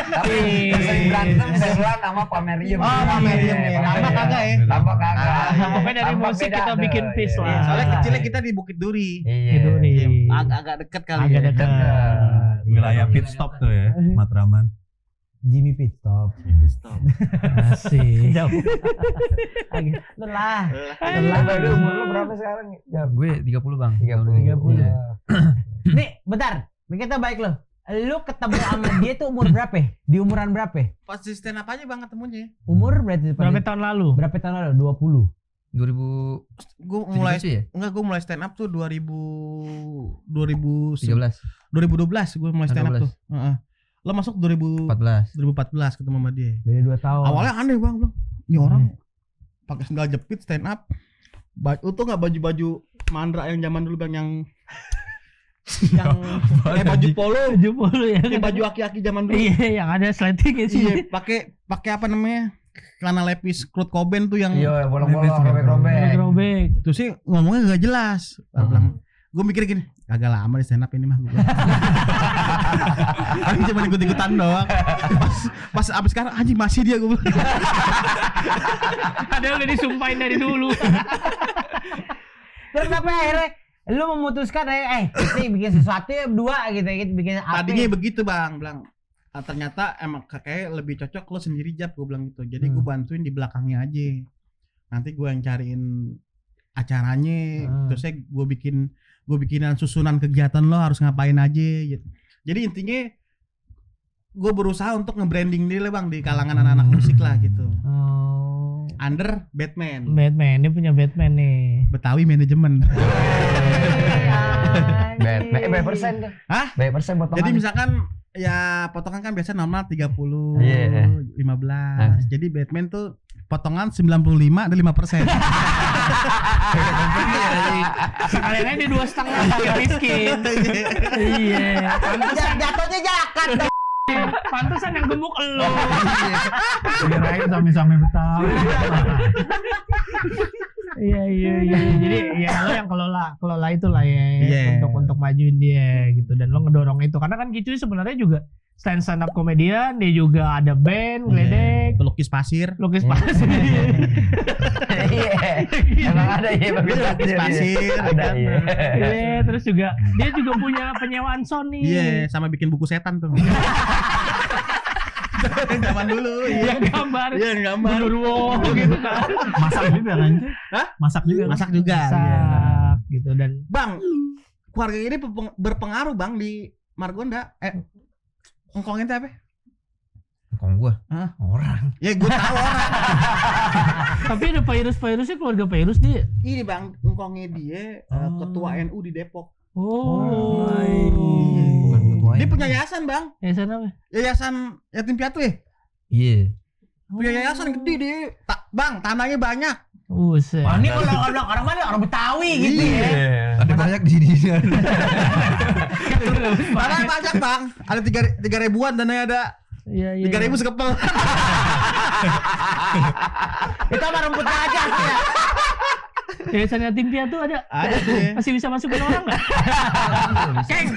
Tapi sering berantem Berlan sama Pamerium. Oh, Pamerium ya. Tampak kagak ya? Tampak kagak. Pokoknya dari Tampak musik beda kita tuh. bikin peace Iya. lah. Soalnya kecilnya kita di Bukit Duri. Iya. Gitu nih. Agak dekat kali Agak ya. dekat. Wilayah pit stop tuh ya, Matraman. Jimmy Pit Stop. Asik. Lelah. Lu umur lu berapa sekarang? Ya, Gue 30 bang. 30. Iya. Nih, bentar. Kita baik lo. Lu ketemu sama dia tuh umur berapa? Di umuran berapa? Pas di stand up aja Bang ketemunya. Umur berarti Berapa tahun lalu? berapa tahun lalu? 20. 2013 Gue mulai ya? gue mulai stand up tuh 2012 gue mulai stand up 12. tuh. Heeh. Lo masuk 2014 ketemu sama dia. Dari 2 tahun. Awalnya aneh Bang, bilang, ini orang pakai sendal jepit stand up. Lu tuh enggak baju-baju mandra yang zaman dulu Bang yang baju polo, ya. yang baju aki-aki zaman dulu. Iya, yang ada sleting sih. Iya, pakai apa namanya? Celana lepis Kurt Cobain tuh yang Iya, bolong-bolong, robek-robek. Robek. itu sih ngomongnya gak jelas. Gue mikir gini, agak lama di stand up ini mah. Aku cuma ikut-ikutan doang. Pas abis sekarang anjing masih dia gue. Ada udah disumpahin dari dulu. Terus kenapa akhirnya lu memutuskan kita bikin sesuatu ya berdua gitu ya, kita bikin apa? Tadinya begitu Bang, bilang ternyata emang kayak lebih cocok lo sendiri Jap, gue bilang gitu. Jadi gue bantuin di belakangnya aja. Nanti gue yang cariin acaranya, terus saya gue bikinan susunan kegiatan lo harus ngapain aja gitu. Jadi intinya gue berusaha untuk nge-branding diri lah Bang di kalangan anak-anak musik lah gitu. Under Batman. Batman, dia punya Batman nih. Betawi manajemen. Berapa persen tuh? Hah? Berapa persen potongan? Jadi misalkan ya potongan kan biasa normal 30, Iya. 15. Jadi Batman tuh potongan 95 dan 5%. Sekalian aja dia 2,5 agak miskin. Iya. Jatuhnya jakat. Pantesan yang gemuk elo. Kirain sami-sami Betawi. Iya. Jadi ya lo yang kelola itulah ya Iya. untuk majuin dia gitu, dan lo ngedorong itu karena kan Kicuy sebenarnya juga stand up komedian, dia juga ada band geledek, Pelukis pasir. lukis pasir. Iya. Emang ada ya bagus pasir. Ada iya. Iya, terus juga dia juga punya penyewaan Sony. Iya, sama bikin buku setan tuh. Zaman dulu. Yang gambar. Iya, gambar. Genderuwo gitu kan. Masak juga kan? Hah? Masak juga. Masak juga. Masak gitu, dan Bang, keluarga ini berpengaruh Bang di Margonda. Engkongin teh apa? Engkong gua. Hah? Orang. Ya gue tahu orang. tapi ada virusnya keluarga virus dia. Ini Bang, engkongnya dia ketua NU di Depok. Oh. Bukan ketua Dia ini. punya yayasan Bang. Ya sana apa? Yayasan yatim piatu ya. Iya. Punya yayasan gede dia. Bang, tanahnya banyak. Buset. Oh, ini kalau orang mana orang Betawi gitu ya. Ada banyak di sini. Tanahnya banyak Bang. Ada 3 ribuan dananya ada. Iya. 3.000 sekepel. Itu sama rumput aja ya. Yayasan yatim piatu ada. Ada sih. Masih bisa masukin orang nggak? Keng.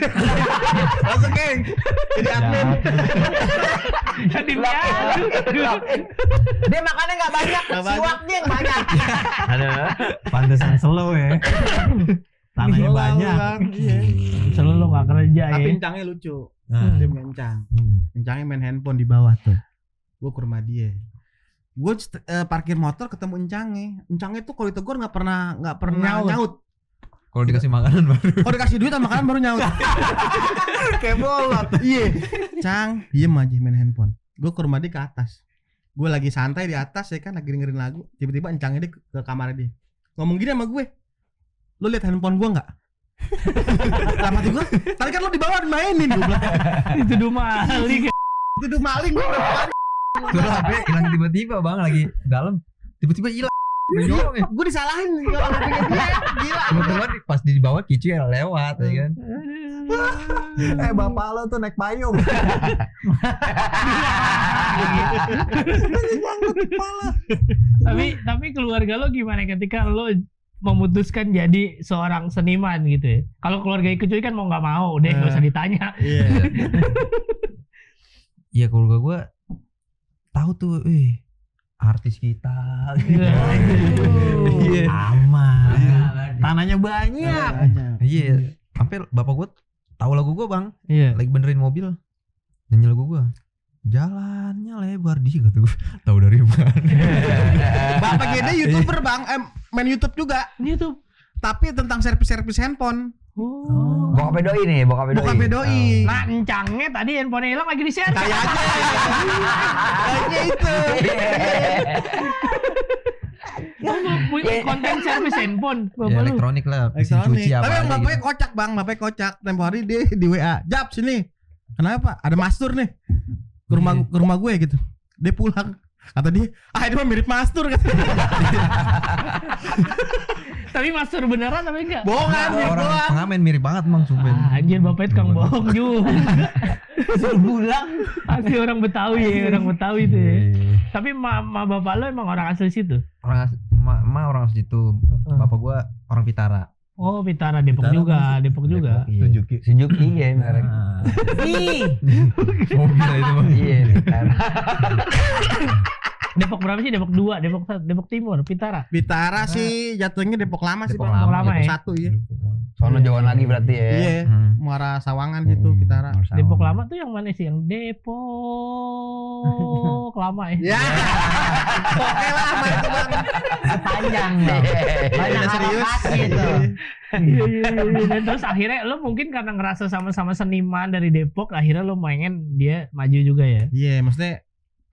Masuk Keng. Jadi admin. Yatim piatu. Dia makannya nggak banyak, Nggak banyak. suapnya yang banyak. Ada. Pantesan slow ya. Tanahnya Slow, banyak. Bang. Iya. Selalu lo nggak kerja Tapi ya. encangnya lucu. Nah. Dia punya encang. Encangnya main handphone di bawah tuh. Gue ke rumah dia. Gue parkir motor ketemu encangnya. Encangnya tuh kalau ditegur nggak pernah nyaut. Kalau dikasih makanan baru. Kalau dikasih duit sama makanan baru nyaut. Kayak bolot. Iya. Cang, diem aja main handphone. Gue ke rumah dia ke atas. Gue lagi santai di atas ya kan, lagi dengerin lagu. Tiba-tiba encangnya dia ke kamar dia. Ngomong gini sama gue. Lo liat handphone gue nggak? Lama tuh gua, tadi kan lo di bawah mainin gua bilang. Dituduh maling. Itu maling gua. Tuh HP hilang tiba-tiba bang lagi dalam tiba-tiba hilang. Menyolong ya. Gua disalahin kalau HP-nya dia. Gila. Kebetulan pas di bawah Kicu ya lewat ya kan. Bapak lo tuh naik payung. Tapi keluarga lo gimana ketika lo memutuskan jadi seorang seniman gitu ya? Kalau keluarga Cuy kan mau nggak mau, udah nggak usah ditanya. Iya. Iya keluarga gue tahu tuh, artis kita. Iya. Aman. Tanahnya banyak. Iya. Sampai bapak gue tahu lagu gue bang. Iya. Lagi benerin mobil, nyanyi lagu gue. Jalannya lebar di kata gue. Tahu dari mana? Bapak Gede YouTuber bang, main YouTube juga. YouTube. Tapi tentang servis handphone. Oh. Bokap doi nih, bokap doi. Bokap doi. Nah, encangnya tadi handphone hilang lagi di-share. Kayaknya itu. Punya konten servis handphone. Ya, Bapak lu. elektronik lah. mesin Elektronik. cuci apa Tapi yang aja bapaknya gitu. kocak bang, bapaknya kocak. Tempo hari dia di WA, Jap sini. Kenapa? Ada mastur nih. Ke rumah gue gitu. Dia pulang. Kata dia, ini mah mirip mastur kata. Tapi master beneran tapi enggak? Bohongan, mirip Orang doang. pengamen mirip banget bang sumpah. Anjir bapaknya tukang bohong juga. Suruh pulang. Asli orang Betawi ya, orang Betawi itu ya. Tapi ma bapak lo emang orang asli situ? Orang emak orang situ. Bapak gue orang Pitara. Oh, Pitara Depok juga, Depok juga. Iya. Suzuki ya merek. Ih, Mobil itu bang. Iya, kan. Depok berapa sih? Depok 2, Depok Timur, Pitara. Pitara sih jatuhnya Depok Lama sih Depok bang. Lama ya? Depok 1 ya. Sono jauhan lagi berarti ya. Iya. Muara Sawangan gitu Pitara. Depok Lama tuh yang mana sih? Yang Depok Lama ya? Ya. Oke lah sama itu bang. panjang loh. Banyak Udah serius. alokasi itu. Iya. Dan terus akhirnya lo mungkin karena ngerasa sama-sama seniman dari Depok, akhirnya lo pengen dia maju juga ya? Iya, maksudnya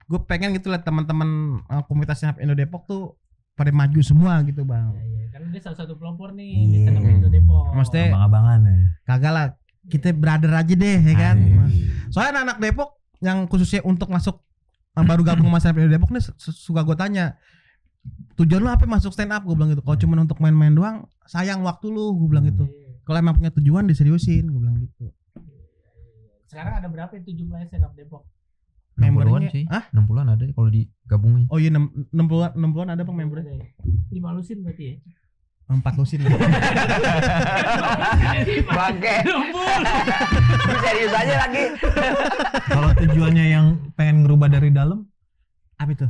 gue pengen gitu lihat teman-teman komunitas stand up Indo Depok tuh pada maju semua gitu bang. Iya, karena dia salah satu pelopor nih di stand up Indo Depok. Maksudnya Abang-abangan ya. kagak lah, kita brother aja deh ya kan. Soalnya anak Depok yang khususnya untuk masuk baru gabung sama stand up Indo Depok nih suka gue tanya, tujuan lu apa masuk stand up? Gue bilang gitu. Kalau cuma untuk main-main doang, sayang waktu lu, gue bilang gitu. Kalau emang punya tujuan diseriusin, gue bilang gitu. Sekarang ada berapa yang jumlahnya stand up Depok? 60-an Membernya, sih. hah? 60-an ada kalau digabungin. Oh iya 60-an ada bang membernya. 5 lusin berarti ya? 4 lusin. Bangke. Serius aja lagi. Kalau tujuannya yang pengen ngerubah dari dalam, Apa itu?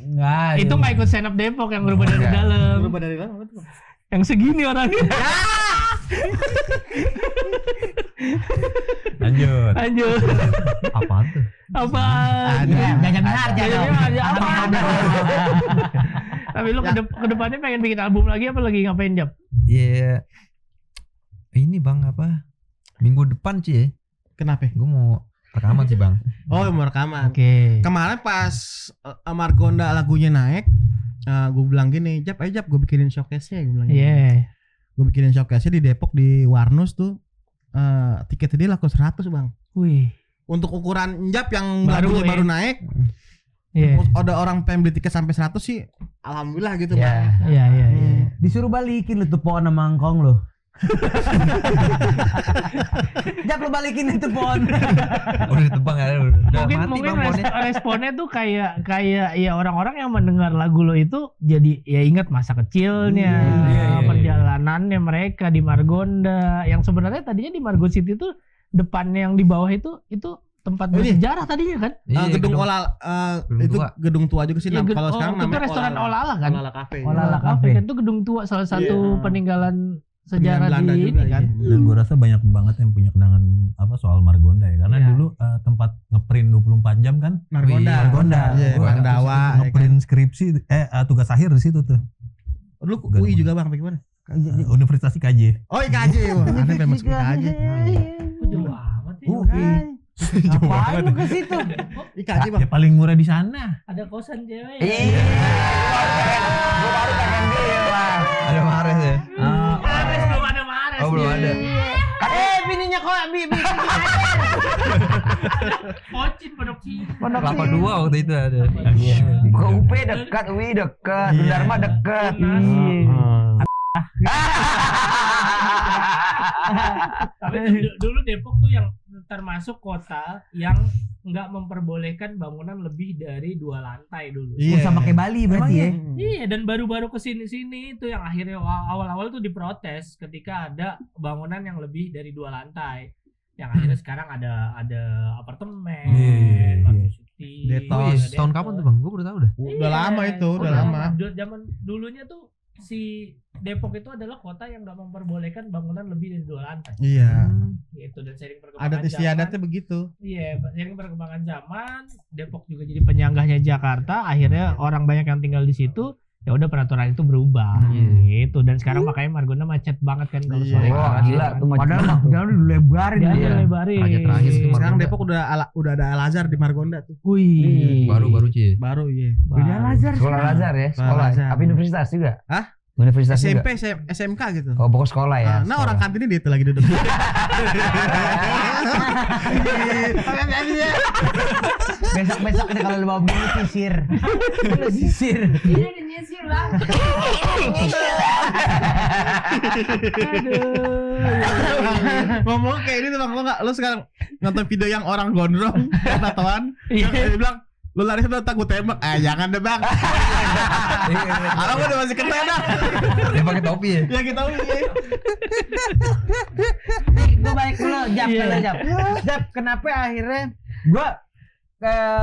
Enggak. Itu nggak ikut stand up Depok yang berubah dari dalam. Berubah dari dalam apa tuh? Yang segini orangnya. lanjut. Apa tuh? Apa? Jajan harga dong. Apa? Tapi lu kedepannya pengen bikin album lagi apa lagi ngapain Jap? Iya. Ini bang apa? Minggu depan sih ya. Kenapa? Gue mau rekaman sih bang. Oh mau rekaman. Oke. Kemarin pas Margonda lagunya naik, gue bilang gini, Jap, ayo Jap, gue bikinin showcase-nya, gue bilang. Iya. Gue bikinin showcase-nya di Depok di Warnus tuh. Tiketnya dia laku 100 bang. Wih. Untuk ukuran Jap yang Baru, lagunya baru naik, Iya. ada orang pengen beli tiket sampai 100 sih, alhamdulillah gitu bang. Iya. Disuruh balikin lu tuh pohon sama angkong lu. Jap lu balikin itu pohon. Udah tebang ya. Udah Mungkin mati bang pohonnya. responnya tuh kayak ya orang-orang yang mendengar lagu lo itu jadi ya ingat masa kecilnya, perjalanannya mereka di Margonda, yang sebenarnya tadinya di Margo City itu depannya yang di bawah itu tempat bersejarah tadinya kan? Iya, Gedung gedung. Olala, Gedung itu tua. gedung tua juga sih. Ya, Kalau sekarang itu namanya restoran Olala kan? Olala Cafe. Olala Cafe Cafe. kan itu gedung tua, salah satu peninggalan sejarah Belanda di juga, ini kan. Dan gue rasa banyak banget yang punya kenangan apa soal Margonda ya. Karena Iya. dulu tempat ngeprint 24 jam kan. Margonda. Iya, Margonda. Iya, Gua Bang Dawa. ya kan. ngeprint skripsi tugas akhir di situ tuh. Lu UI juga bang, bagaimana? Universitas IKJ. Oh IKJ, wah, aneh pengen masuk IKJ. Kok jauh amat sih? Ngapain lu ke situ? IKJ bang. Ya paling murah di sana. Ada kosan cewek. Iya. Gue baru pengen bilang. Ada Mares ya. Mares belum ada Mares. Oh, belum ada. Bininya kok Pocin Pondok Cina. Kelapa 2 waktu itu ada. Ke UP dekat, UI dekat, Dharma dekat. Tapi dulu Depok tuh yang termasuk kota yang nggak memperbolehkan bangunan lebih dari 2 lantai dulu. sama kayak Bali berarti ya. Iya, dan baru-baru kesini-sini itu yang akhirnya awal-awal tuh diprotes ketika ada bangunan yang lebih dari 2 lantai. Yang akhirnya sekarang ada apartemen, Markusuti. Tahun kapan tuh bang? Gue baru tahu dah. Udah lama itu, udah lama. Zaman dulunya tuh si Depok itu adalah kota yang nggak memperbolehkan bangunan lebih dari 2 lantai. Iya. Gitu, dan seiring perkembangan Adat istiadatnya begitu. Iya, seiring perkembangan zaman, Depok juga jadi penyanggahnya Jakarta. Akhirnya orang banyak yang tinggal di situ. Ya udah peraturan itu berubah, gitu. Dan sekarang makanya Margonda macet banget kan kalau sore. Wah, gila tuh macet. Padahal jalan dilebarin Dia dia. lebarin. Raja terakhir sih Sekarang Margonda. Depok udah ada Al Azhar di Margonda tuh. Wih. Baru Ci. Baru iya. Beda Lazar. Sekolah Lazar ya, sekolah. Lazar. Apa universitas juga? Hah? Universitas SMP, juga. SMK gitu. Oh, pokok sekolah ya. Nah, orang kantinnya dia itu lagi duduk. Besok ini kalau lu bawa begini sisir. Lu sisir. Iya, nyisir Bang. Ngomong kayak ini tuh bang, lo sekarang nonton video yang orang gondrong tatoan, dia bilang lu lari udah takut tembak, jangan deh bang. Alam udah masih kena dah. Dia pakai topi ya. Ya kita tahu. Gue balik dulu, Jap. Jap, kenapa akhirnya gue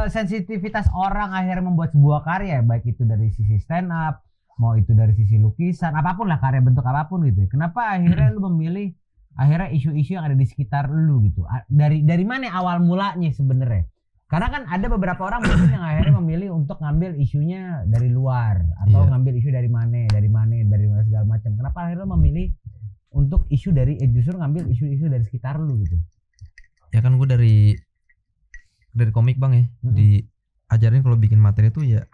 sensitivitas orang akhirnya membuat sebuah karya, baik itu dari sisi stand up, mau itu dari sisi lukisan, apapun lah, karya bentuk apapun gitu. Kenapa akhirnya lu memilih akhirnya isu-isu yang ada di sekitar lu gitu? Dari mana awal mulanya sebenarnya? Karena kan ada beberapa orang mungkin yang akhirnya memilih untuk ngambil isunya dari luar atau ngambil isu dari mana segala macam. Kenapa akhirnya memilih untuk isu dari justru ngambil isu-isu dari sekitar lu gitu? Ya kan gue dari komik bang ya, diajarin kalau bikin materi tuh ya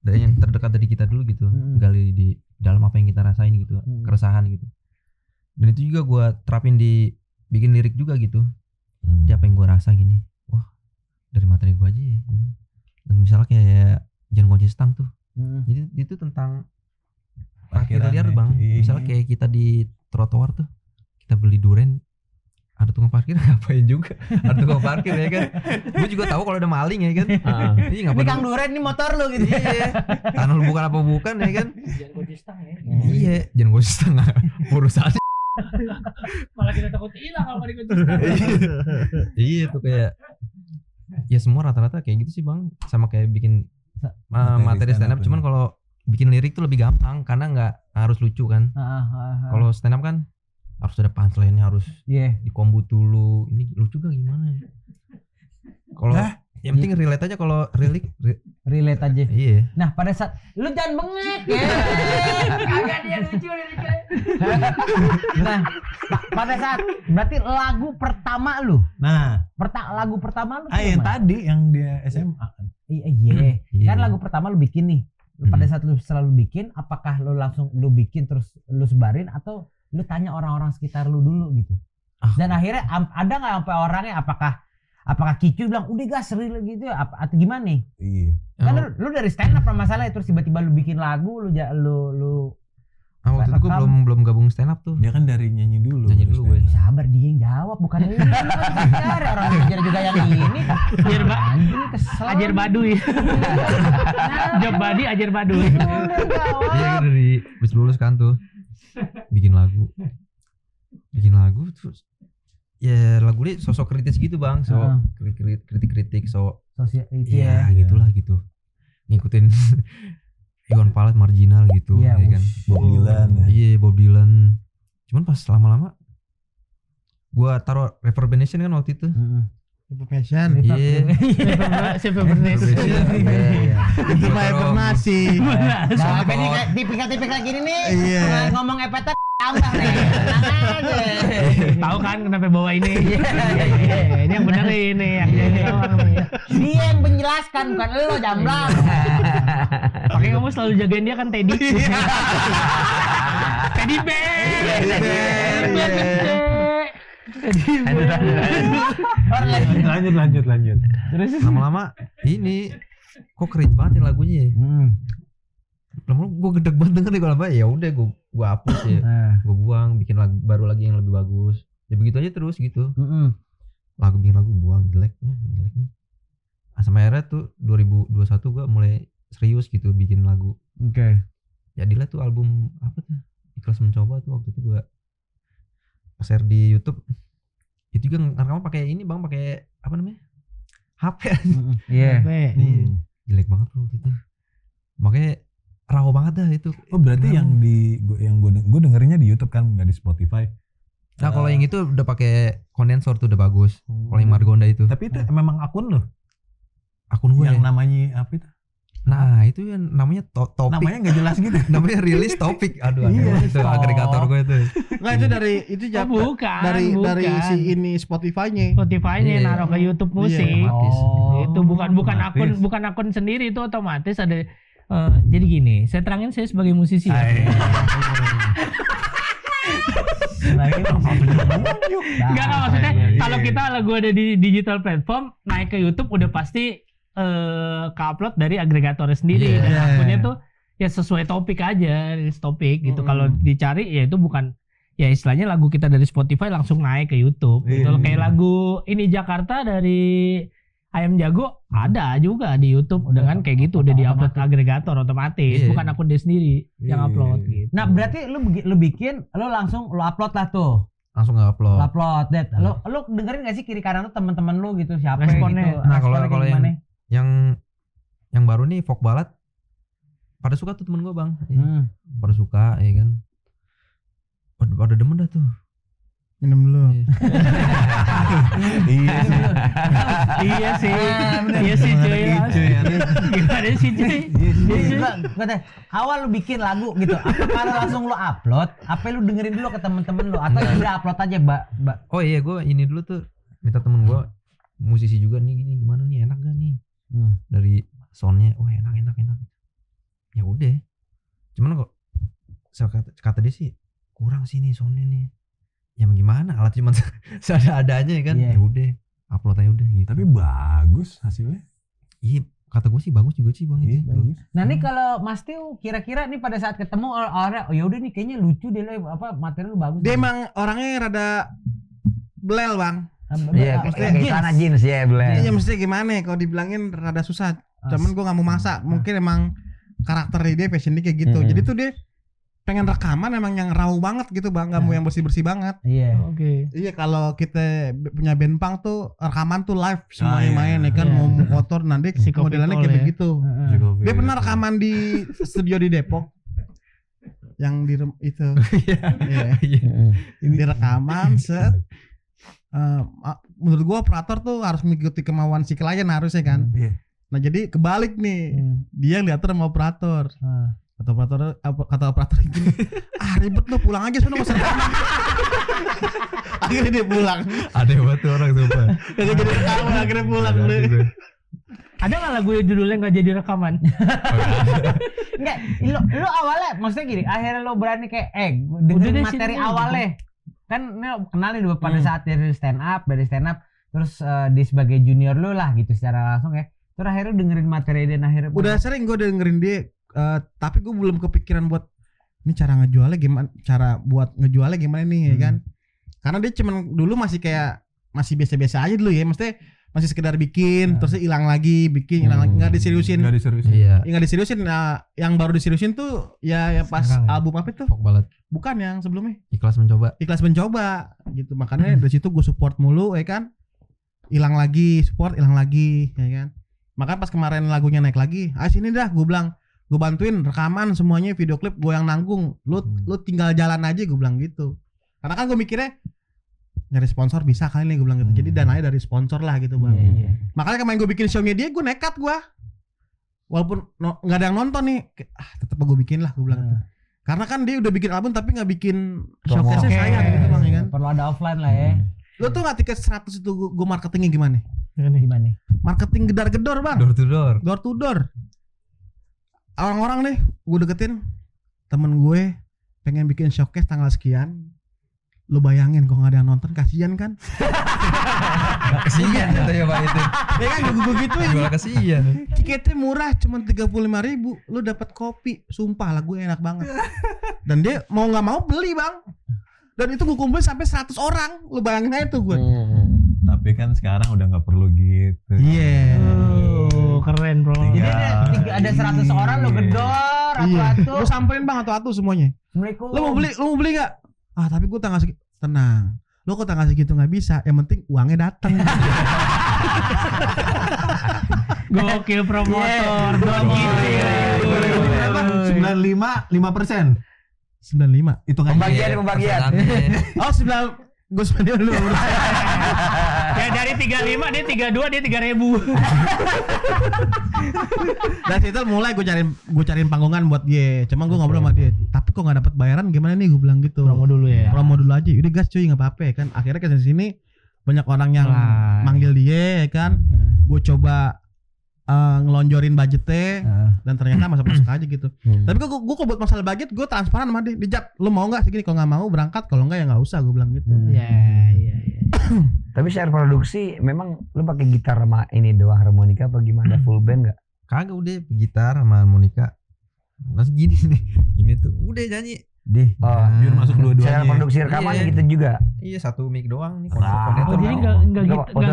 dari yang terdekat dari kita dulu gitu, gali di dalam apa yang kita rasain gitu, keresahan gitu. Dan itu juga gue terapin di bikin lirik juga gitu. Jadi apa yang gue rasa gini, wah dari materi gue aja ya. Dan misalnya kayak jangan kunci stang tuh, jadi itu tentang parkir liar bang. Misalnya kayak kita di trotoar tuh, kita beli duren, ada tukang parkir ngapain juga, ada tukang parkir ya kan. Gue juga tahu kalau ada maling ya kan. Ini Ini Kang Duren, ini motor lu gitu. Iya. Karena lu bukan apa bukan ya kan. Jangan kunci stang ya. Iya, jangan kunci stang urusannya. Malah kita takut hilang kalau dikunci stang. Iya tuh kayak ya semua rata-rata kayak gitu sih bang, sama kayak bikin materi stand up. Cuman kalau bikin lirik tuh lebih gampang karena nggak harus lucu kan. Kalau stand up kan harus ada punchline-nya, harus dikombut dulu. Ini lucu gak gimana ya? Kalau yang penting relate aja, kalau relate aja. Iya. Nah, pada saat lu jangan bengek ya. Kagak dia lucu liriknya. Nah, pada saat berarti lagu pertama lu. Nah, Lagu pertama lu. yang gimana? tadi yang dia SMA kan. Iya. Iya. Kan lagu pertama lu bikin nih. Pada saat lu selalu bikin, apakah lu langsung lu bikin terus lu sebarin atau lu tanya orang-orang sekitar lu dulu gitu? Dan akhirnya ada nggak sampai orangnya apakah Kicu bilang udah gas real gitu atau gimana nih? Iya. Kan lu dari stand up masalahnya, terus tiba-tiba lu bikin lagu, lu waktu itu gue belum gabung stand up tuh. Dia kan dari nyanyi dulu. gue. sabar, dia yang jawab bukan lu. Cari orang belajar juga yang ini. Anjing kesel. Ajar Baduy. Job Badi ajar Baduy. Iya kan dari habis lulus kan tuh bikin lagu terus ya lagu ini sosok kritis gitu bang, kritik Sosial itu ya gitulah gitu, ngikutin Iwan Fals, Marginal gitu ya kan, Bob Dylan ya. Iya Bob Dylan. Cuman pas lama-lama gua taruh Reverbnation kan waktu itu. Information. Iya. Itu mah informasi. Nah, ini kayak tipikal gini nih. Iya. Ngomong epeta tambah nih. Tenang aja. Tahu kan kenapa bawa ini? Ini yang bener ini yang jadi orang nih. Dia yang menjelaskan, bukan lo jamblang. Pakai kamu selalu jagain dia kan Teddy. Teddy bear. Lanjut. Terus Lama-lama ini kok keren banget ya lagunya ya. Lama-lama gue gedeg banget denger nih kalau apa ya udah gue hapus ya. Gue buang, bikin lagu baru lagi yang lebih bagus. Ya begitu aja terus gitu. Bikin lagu buang jelek nih. Nah, sama akhirnya tuh 2021 gue mulai serius gitu bikin lagu. Oke. Jadilah tuh album apa tuh? Ikhlas Mencoba tuh waktu itu gue share di YouTube. Itu juga ngerekam pakai ini Bang, pakai apa namanya? HP. Iya. Jelek banget tuh waktu itu. Makanya raw banget dah itu. Oh berarti yang gue dengerinnya di YouTube kan, nggak di Spotify. Nah kalau yang itu udah pakai kondensor tuh udah bagus. Kalau yang Margonda itu. Tapi itu memang akun lo. Akun gue Yang ya. namanya apa itu? Nah itu yang namanya topik. Namanya nggak jelas gitu. Namanya rilis topik. Aduh Iya. itu agregator gue itu. Nah itu dari itu Bukan. dari si ini Spotify-nya. Spotify-nya Iya. naruh ke YouTube musik. Otomatis. Itu bukan otomatis. akun sendiri, itu otomatis ada. Jadi gini, saya terangin, saya sebagai musisi ya. Enggak maksudnya kalau kita lagu ada di digital platform, naik ke YouTube udah pasti ke upload dari agregatornya sendiri. Dan akunnya tuh ya sesuai topik aja, topik gitu. Kalau dicari ya itu bukan, ya istilahnya lagu kita dari Spotify langsung naik ke YouTube gitu. Kayak lagu ini Jakarta dari Ayam Jago ada juga di YouTube dengan kayak gitu, udah diupload ke agregator otomatis, bukan akun dia sendiri yang upload gitu. Nah berarti lu bikin, lu langsung lu upload lah tuh. Langsung nggak upload. Upload that. Lu dengerin gak sih kiri kanan lu teman-teman lu gitu siapa Responnya. gitu? Nah kalau Responnya kayak gimana? yang baru nih folk ballad pada suka tuh temen gue Bang. Pada suka ya kan. Pada demen dah tuh. Minum dulu. Iya sih cuy. Gimana sih cuy? Awal lu bikin lagu gitu, apa langsung lu upload? Apa lu dengerin dulu ke temen-temen lu atau udah upload aja, Mbak? Oh iya gue ini dulu tuh minta temen gue musisi juga nih gini gimana nih enak gak nih? Dari soundnya, enak. Ya udah. Cuman kok kata dia sih kurang sih nih soundnya nih. Ya gimana, alat cuma seadanya kan. Ya udah, upload aja udah gitu. Tapi bagus hasilnya. Iya, kata gue sih bagus juga sih Bang itu. Bagus. Nah nih kalau Mas Tiu kira-kira nih pada saat ketemu orang ya udah nih kayaknya lucu deh lo, apa materi lu bagus. Dia emang orangnya rada belel Bang. Iya, kayak celana jeans ya, Iya mesti gimana ya, kalau dibilangin rada susah. Cuman gue nggak mau maksa. Mungkin emang karakternya dia, passion dia kayak gitu. Jadi tuh dia pengen rekaman emang yang raw banget gitu Bang, nggak mau yang bersih banget. Iya. Oke. Iya kalau kita punya band punk tuh rekaman tuh live semuanya main ya kan, mau kotor nanti modelannya kayak begitu. Dia pernah rekaman di studio di Depok yang di itu. Di rekaman set. Menurut gua operator tuh harus mengikuti kemauan si klien harusnya kan. Nah jadi kebalik nih, dia yang diatur sama operator. Kata operator gini, ribet lo, pulang aja sono masa rekaman. Akhirnya dia pulang. Ada banget tuh orang sumpah. Jadi rekaman akhirnya pulang deh. Ada nggak lagu yang judulnya nggak jadi rekaman? Enggak, lu awalnya maksudnya gini, akhirnya lu berani kayak dengerin materi awalnya. Kan lu kenal nih pada saat dari stand up terus di sebagai junior lu lah gitu secara langsung ya. Terus akhirnya dengerin materi dan akhirnya udah sering gue dengerin dia. Tapi gue belum kepikiran buat ini cara ngejualnya gimana nih ya kan, karena dia cuman dulu masih biasa-biasa aja dulu ya, maksudnya masih sekedar bikin terus hilang lagi nggak diseriusin. Nah yang baru diseriusin tuh ya pas album apa tuh folk ballad, bukan yang sebelumnya Ikhlas Mencoba gitu. Makanya dari situ gue support mulu ya kan, hilang lagi ya kan. Makanya pas kemarin lagunya naik lagi, sini dah gue bilang, gue bantuin rekaman semuanya, video klip gue yang nanggung, lu tinggal jalan aja, gue bilang gitu. Karena kan gue mikirnya nyari sponsor bisa kali nih, gue bilang gitu. Jadi dananya dari sponsor lah gitu Bang. Makanya kemarin gue bikin show-nya dia, gue nekat gue, walaupun nggak ada yang nonton nih, tetep gue bikin lah, gue bilang gitu. Karena kan dia udah bikin album tapi nggak bikin showcase-nya sayang gitu Bang ya kan. Perlu ada offline lah ya. Lu tuh nggak tiket 100 itu gue marketingnya gimana? Gimana? Marketing gedor-gedor Bang. Door to door. Orang-orang nih gue deketin, temen gue pengen bikin showcase tanggal sekian. Lu bayangin kok nggak ada yang nonton, kasihan kan? Kesian kata ya Pak itu. Ya kan gue gituin. Jual kesian. Tiketnya murah, cuma 35.000, lu dapat kopi, sumpah lagunya enak banget. Dan dia mau nggak mau beli bang. Dan itu gue kumpulin sampai 100 orang, lu bayangin aja tuh gue. Tapi kan sekarang udah nggak perlu gitu. Iya. Oh, keren bro. Jadi ada 100 orang lo gedor atu-atu. Lu samperin bang atu-atu semuanya. Assalamualaikum. Lu mau beli nggak? Ah tapi gue tanggal segitu, tenang. Lu kok tanggal segitu nggak bisa, yang penting uangnya datang. Gokil promotor. Berapa? 95 5%. 95. Itu kan Pembagian. Oh 9. Gue sebenarnya dulu. Ya dari 35 dia 32 dia 3.000. Dan situ mulai gue cariin panggungan buat dia. Cuma gue ngobrol sama dia. Tapi kok nggak dapat bayaran gimana nih, gue bilang gitu. Promo dulu ya. Promo dulu aja. Udah gas cuy, nggak apa-apa ya kan. Akhirnya ke sini banyak orang yang manggil dia ya kan. Gue coba ngelonjorin budgetnya dan ternyata masuk aja gitu. Tapi gue buat masalah budget gue transparan sama dia. Dijak, lu mau nggak segini? Kalau nggak mau berangkat, kalau nggak ya nggak usah, gue bilang gitu. Iya. Tapi secara produksi memang lu pakai gitar sama ini doang, harmonika apa gimana, full band enggak? Kagak, udah gitar sama harmonika. Masih gini nih. Ini tuh udah nyanyi. Deh. Oh, biar masuk secara dua-duanya. produksi rekaman Iya. gitu juga. Iya, satu mic doang nih. Oh, Konektor jadi doang. enggak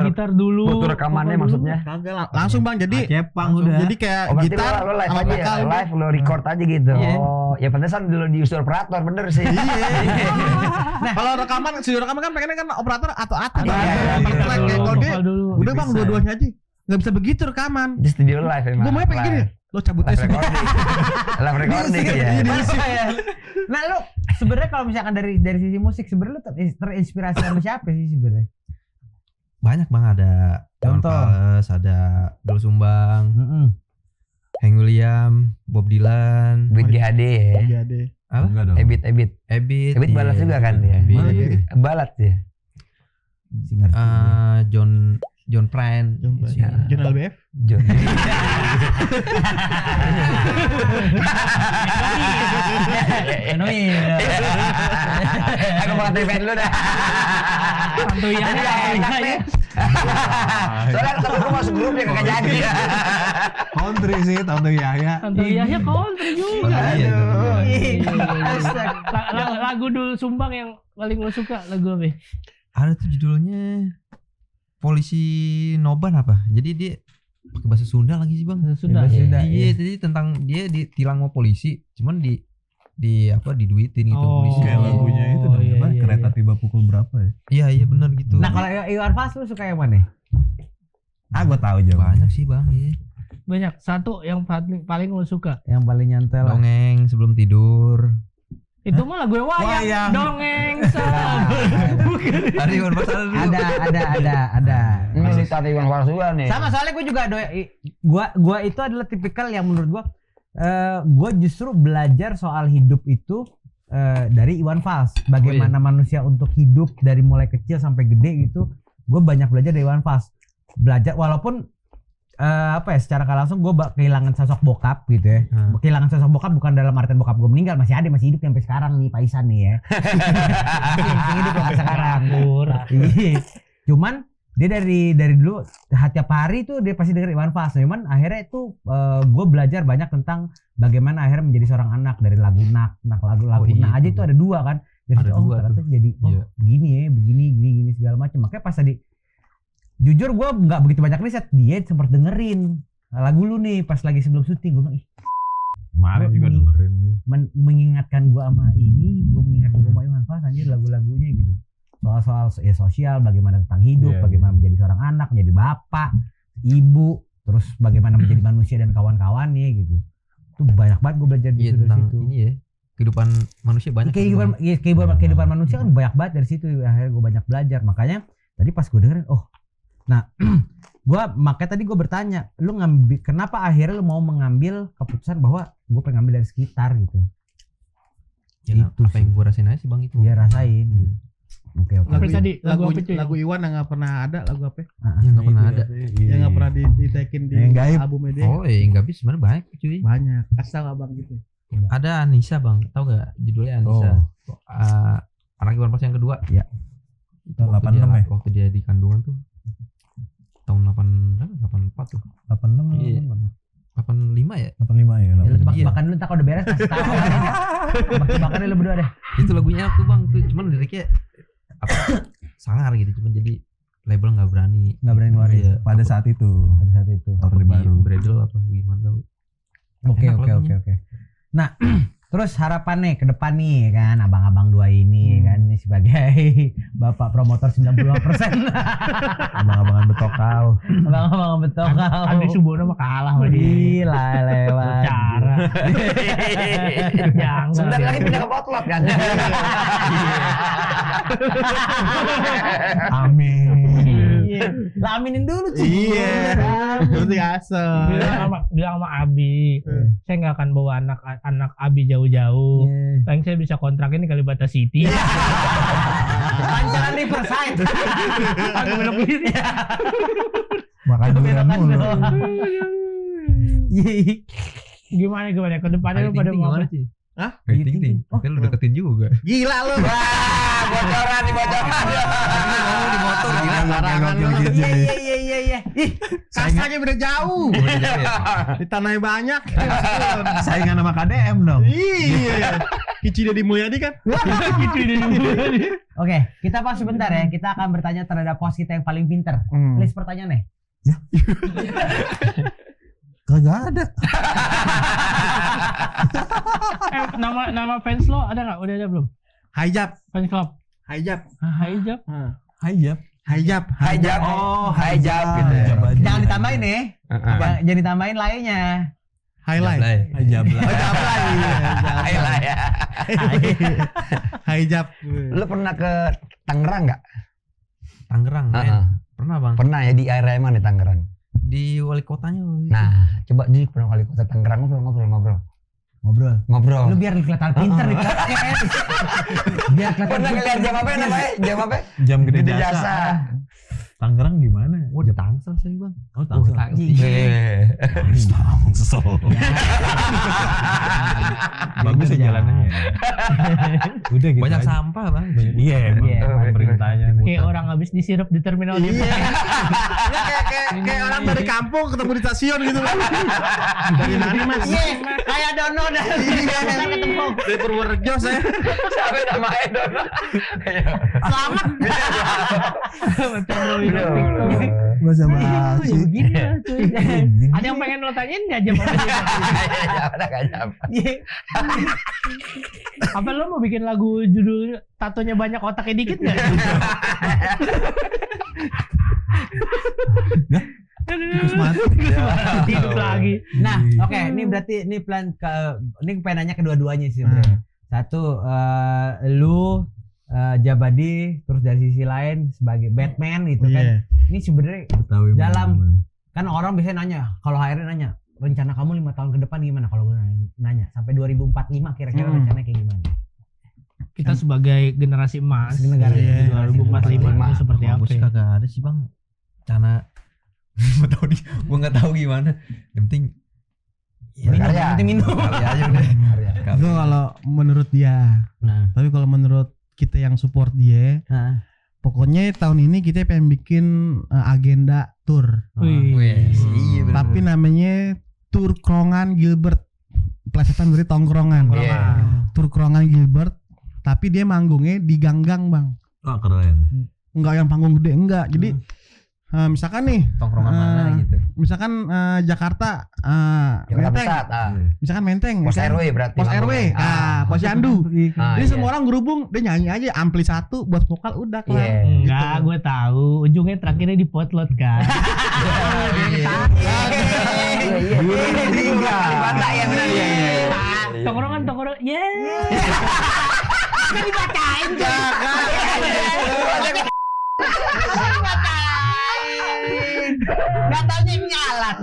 gitar dulu. Foto rekamannya vokal dulu. maksudnya. Kagak langsung bang. Jadi Cepang udah. jadi kayak Oh, berarti gitar lo live sama aja ya, vokal. live lo record aja gitu. Iya. Oh, ya pantesan dulu di usul operator bener sih. Nah, kalau rekaman, studio rekaman kan pengennya kan operator atau Iya, Kalau dia Vokal dulu. udah bang dua-duanya aja. Nggak bisa begitu rekaman. Di studio live emang. Gue mau pengen gini. Lo cabut Live aja. recording. Live recording ya. Nah lu sebenarnya kalau misalkan dari sisi musik sebenarnya lu terinspirasi sama siapa sih sebenarnya? Banyak bang, ada John Contoh. Fales, ada Dul Sumbang, Hank William, Bob Dylan, Beat GHD ya. Iya deh. apa? Enggak dong. Ebit. Ebit, Ebit balat juga kan ya. Ebit. Balat ya. John Prine, Jurnal LBF. John. Aku mau nganterin fan lu dah. Santuy Jadi aja. enak nih. Soalnya kalau aku masuk grup ya kagak jadi. Country sih, Tante Yahya. Santuy ya country juga. Lagu Dul Sumbang yang paling lo suka lagu apa? Ada tuh judulnya Polisi Noban apa? Jadi dia pakai bahasa Sunda lagi sih bang. Sunda. Iya, jadi tentang dia ditilang sama polisi, cuman diduitin gitu polisi. Kayak lagunya itu dong, iya, apa? iya, Kereta iya. tiba pukul berapa ya? Iya benar gitu. Nah kalau Iwan Fals lu suka yang mana? Ah, gua tahu jawab. banyak sih bang. Iya. Banyak. Satu yang paling lo suka. Yang paling nyantel. Dongeng sebelum tidur. Itu mah lagu wayang. Wayang. Dongeng bukan. Ada Iwan Fals dulu. Ada. Ini si Tati Iwan Fals juga nih. Sama soalnya gue juga gua itu adalah tipikal yang menurut gua justru belajar soal hidup itu dari Iwan Fals. Bagaimana manusia untuk hidup dari mulai kecil sampai gede gitu. Gue banyak belajar dari Iwan Fals. Belajar walaupun secara gak langsung gue kehilangan sosok bokap gitu ya. Kehilangan sosok bokap bukan dalam artian bokap gue meninggal, masih hidup sampai sekarang nih Pak Isan nih ya. masih hidup sampai sekarang. Iya. Cuman dia dari dulu tiap hari tuh dia pasti denger Iwan Fals. Cuman akhirnya itu gue belajar banyak tentang bagaimana akhirnya menjadi seorang anak dari lagu nak lagu iya, aja itu ada 2 kan. Dari ada situ, 2 ternyata tuh. jadi Iya. begini segala macam. Makanya pas tadi jujur gue nggak begitu banyak riset, dia sempat dengerin lagu lu nih pas lagi sebelum syuting. Gue bilang Kemarin juga dengerin. mengingatkan gue sama ini, gue mengingatkan gue sama Iwan Fals anjir lagu-lagunya gitu. Soal sosial, bagaimana tentang hidup, Iya, bagaimana menjadi seorang anak, menjadi bapak, ibu, terus bagaimana menjadi manusia dan kawan-kawannya gitu. Itu banyak banget gue belajar di Iya, situ. tentang ini ya, kehidupan manusia banyak. Kehidupan manusia kan banyak banget dari situ. Akhirnya gue banyak belajar. Makanya tadi pas gue dengerin, makanya tadi gue bertanya, lu ngambil kenapa akhirnya lu mau mengambil keputusan bahwa gue pengen ngambil dari sekitar gitu. Ya, Itu apa sih. yang gue rasain aja sih bang itu. Dia rasain. Oke. Apa tadi? Lagu apa, cuy? Lagu Iwan yang nggak pernah ada, lagu apa? Yang nggak pernah ada. Yang nggak pernah ditekin di Yang gaib. albumnya dia. Oh nggak bisa, sebenarnya banyak cuy. Banyak. Kasih tau abang gitu. Ada Anissa bang, tahu gak judulnya Anissa? Anak Iwan Fals yang kedua. Iya. Itu Tahun 86 ya? waktu dia di kandungan tuh tahun 84 tuh. 86 Iya. 85 ya? 85 ya. Ya, lu 85. tebak-tebakan dulu, ntar kalau udah beres kasih tahu. Tebak-tebakan dulu berdua deh. Itu lagunya tuh bang, tuh cuman liriknya apa? Sangar gitu, cuman jadi label nggak berani ngeluarin. Iya. Pada saat itu. Apa Orde di Baru. Bredel apa gimana tahu. Oke. Enak lagunya. Nah, terus harapan nih ke depan nih kan abang-abang dua ini kan ini sebagai bapak promotor 90%. Abang-abangan betokal. Abang-abang betul kau. Andi Subono mah kalah sama dia. Gila lewat. Cara. Jangan. Sebentar lagi pindah ke potlot kan. Amin. Iya. Lah aminin dulu cuy. Iya. Berarti asal. Bilang sama Abi, saya nggak akan bawa anak Abi jauh-jauh. Paling saya bisa kontrak ini Kalibata City. Lancaran Riverside. Aku belok kiri. Makan durian mulu. Gimana ke depannya lu pada mau apa? Kayak ting-ting. Lu deketin juga. Gila lu. Wah, bocoran nih bocoran. Ngomong di motor gila. Larangan lu. Iya. Ih, Kasanya beda jauh. Udah jauh ya? Di tanahnya banyak. Saingan sama KDM dong. Iya. Kici Deddy Mulyadi kan. Oke, kita pas sebentar ya. Kita akan bertanya terhadap pos kita yang paling pinter. List pertanyaannya. Kagak ada. Nama fans lo ada nggak? Udah ada belum? Hijab. Fans club. Hijab. Hijab. Hijab. Hijab. Hijab. Oh, hijab gitu ya. Jangan ditambahin nih. Jangan ditambahin lainnya. Highlight. Hijab lah. Hijab lah. Ayolah ya. Hijab. Lu pernah ke Tangerang enggak? Tangerang main. Heeh. Pernah bang. Pernah ya di area mana di Tangerang? Di wali kotanya. waktu itu. Nah, coba di pernah kali kota Tangerang ngobrol. Lu biar kelihatan pinter di podcast. Biar kelihatan. Pernah ngeliat jam apa namanya? Jam apa? Jam gede Gede jasa. jasa. Tangerang gimana? Oh di Tangsel sih bang. Oh, Tangsel. Tangsel. Bagus ya jalanannya. Udah gitu. Banyak aja. sampah bang. Iya, emang pemerintahnya. Kayak orang habis disirup di terminal Iya. gitu. Kayak orang dari kampung ketemu di stasiun gitu kan. Dari mana mas? Iya, kayak Dono dah. Kita ketemu. Dari Purworejo saya. Siapa namanya Dono? Selamat. Gua sama Ya begini lah cuy. Ada yang pengen lo tanyain nggak jam apa dia? Apa lo mau bikin lagu judul tatonya banyak otaknya dikit nggak? Hidup lagi. Nah, oke, ini berarti ini plan ini pengen nanya kedua-duanya sih sebenarnya. Satu, lu Jabadi, terus dari sisi lain sebagai Batman gitu kan. Ini sebenarnya dalam kan orang biasanya nanya, kalau HRD nanya, rencana kamu 5 tahun ke depan gimana? Kalau gue nanya sampai 2045 kira-kira rencananya kayak gimana? Kita sebagai generasi emas Negara di ya, 2045 itu seperti apa? Gue sih kagak ada sih bang. Cana. Gue nggak tahu gimana. Yang penting. Minum. Kali aja udah. Itu kalau menurut dia. Nah. Tapi kalau menurut kita yang support dia, pokoknya tahun ini kita pengen bikin agenda tour. Wih. Iya bener. Tapi namanya Tour Krongan Gilbert. Plesetan dari tongkrongan. Tour Krongan Gilbert. Tapi dia manggungnya di gang-gang bang. Oh, keren. Enggak yang panggung gede, enggak. Jadi misalkan nih Tongkrongan mana gitu. misalkan Jakarta Jakarta Menteng, Pusat. misalkan Menteng, Pos misalkan RW berarti. Pos RW, Posyandu. Jadi semua orang gerubung, dia nyanyi aja ampli satu buat vokal udah kelar. Iya. Enggak, gue tahu. Ujungnya terakhirnya di potlot kan. Tongkrongan. Kan dibacain Gak taunya nyalat.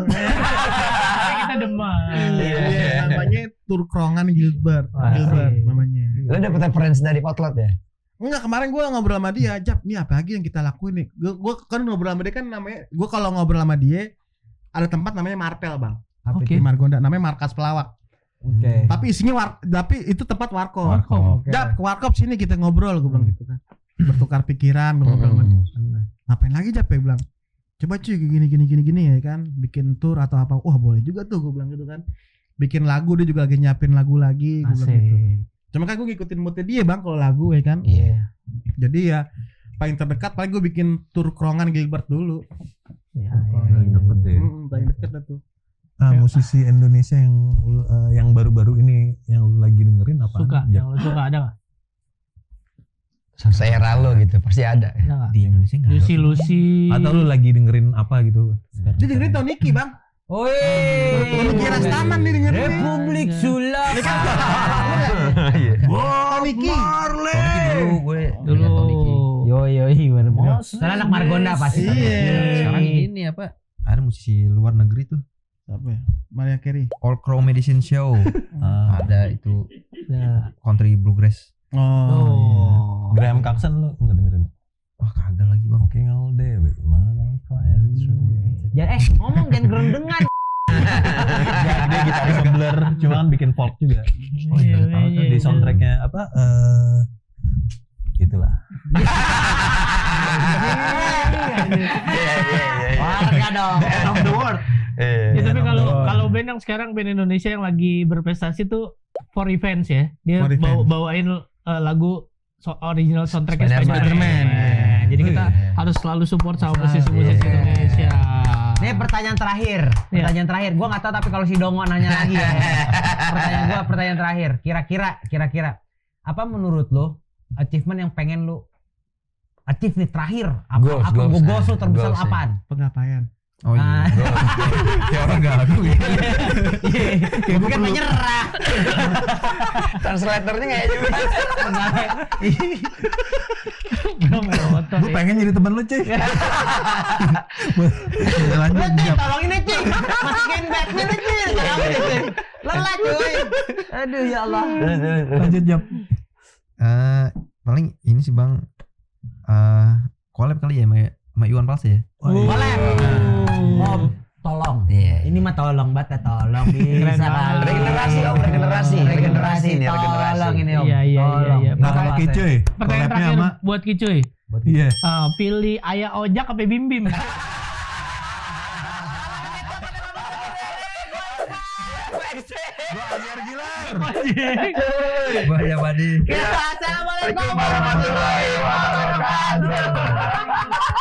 Kita demam. Iya, namanya Tour Krongan Gilbert. Gilbert namanya. Lu dapet referensi dari Potlot ya? Enggak, kemarin gue ngobrol sama dia, Jap, nih apa lagi yang kita lakuin nih? Gue kan ngobrol sama dia kan namanya, gue kalau ngobrol sama dia ada tempat namanya Marpel bang. Oke. Di Margonda, namanya Markas Pelawak. Oke. Tapi isinya tapi itu tempat warkop. Warkop. Jap, ke warkop sini kita ngobrol, gue bilang gitu kan. Bertukar pikiran, ngobrol. Ngapain lagi Jap, ya bilang. Coba cuy gini ya kan, bikin tour atau apa. Wah, boleh juga tuh, gue bilang gitu kan. Bikin lagu, dia juga lagi nyiapin lagu lagi, gue bilang gitu. Cuma kan gue ngikutin moodnya dia Bang kalau lagu ya kan. Iya. Jadi ya paling terdekat paling gue bikin tour Krongan Gilbert dulu. Iya. Paling dekat dah tuh. Nah, musisi Indonesia yang baru-baru ini yang lu lagi dengerin apa? Suka, yang lu suka ada nggak? Selera lo gitu pasti ada. Ada nggak? Di Indonesia nggak ada. Lucy. Atau lu lagi dengerin apa gitu? Dia dengerin Toniki Bang. Toniki Rastaman dia dengerin. Republik Sulap. Toniki. Toniki dulu gue Dulu. lihat Toniki. Yo, bener. Karena anak Margonda pasti. Iya. Sekarang ini apa? Ada musisi luar negeri tuh. Apa ya? Maria Carey. All Crow Medicine Show. Ada itu Ya. country bluegrass. Oh. Graham Coxon lu nggak dengerin? Wah kagak lagi bang. Walking all day with my clients. Ya ngomong jangan gerendengan. Dia gitaris Blur, cuma kan bikin folk juga. Oh iya, tahu tuh di soundtracknya apa? Gitulah. Warga dong. End of the world. Ya, tapi kalau band yang sekarang band Indonesia yang lagi berprestasi tuh For Revenge ya. Dia For Revenge. bawain lagu original soundtracknya Spider-Man. Spider-Man. Jadi kita harus selalu support sama musisi-musisi Indonesia. Nih pertanyaan terakhir. Gua nggak tahu tapi kalau si Dongo nanya lagi ya. Pertanyaan terakhir. Kira-kira apa menurut lo achievement yang pengen lu achieve nih terakhir? Goals lu terbesar Goals, apaan? Pengapaian. Oh iya. Kayak orang galau gitu. Gue kan menyerah. Translatornya kayak juga. Gue pengen jadi teman lu cuy. Lanjut Lu jawab. tolongin aja cuy. Masukin Batman aja cuy. Tolongin aja cuy. Lelah cuy. Aduh ya Allah. Lanjut jawab. Paling ini sih bang. Collab kali ya sama Iwan Fals ya. Boleh. Oh, tolong. Iya. Ini mah tolong banget, tolong bisa kali. Regenerasi om, regenerasi nih, regenerasi. Tolong ini om. Iya. Nggak kayak Kicuy. Pertanyaan Collabnya terakhir sama buat Kicuy. iya. Pilih Ayah Ojak apa Bim Bim? Bahaya Badi. Assalamualaikum warahmatullahi wabarakatuh.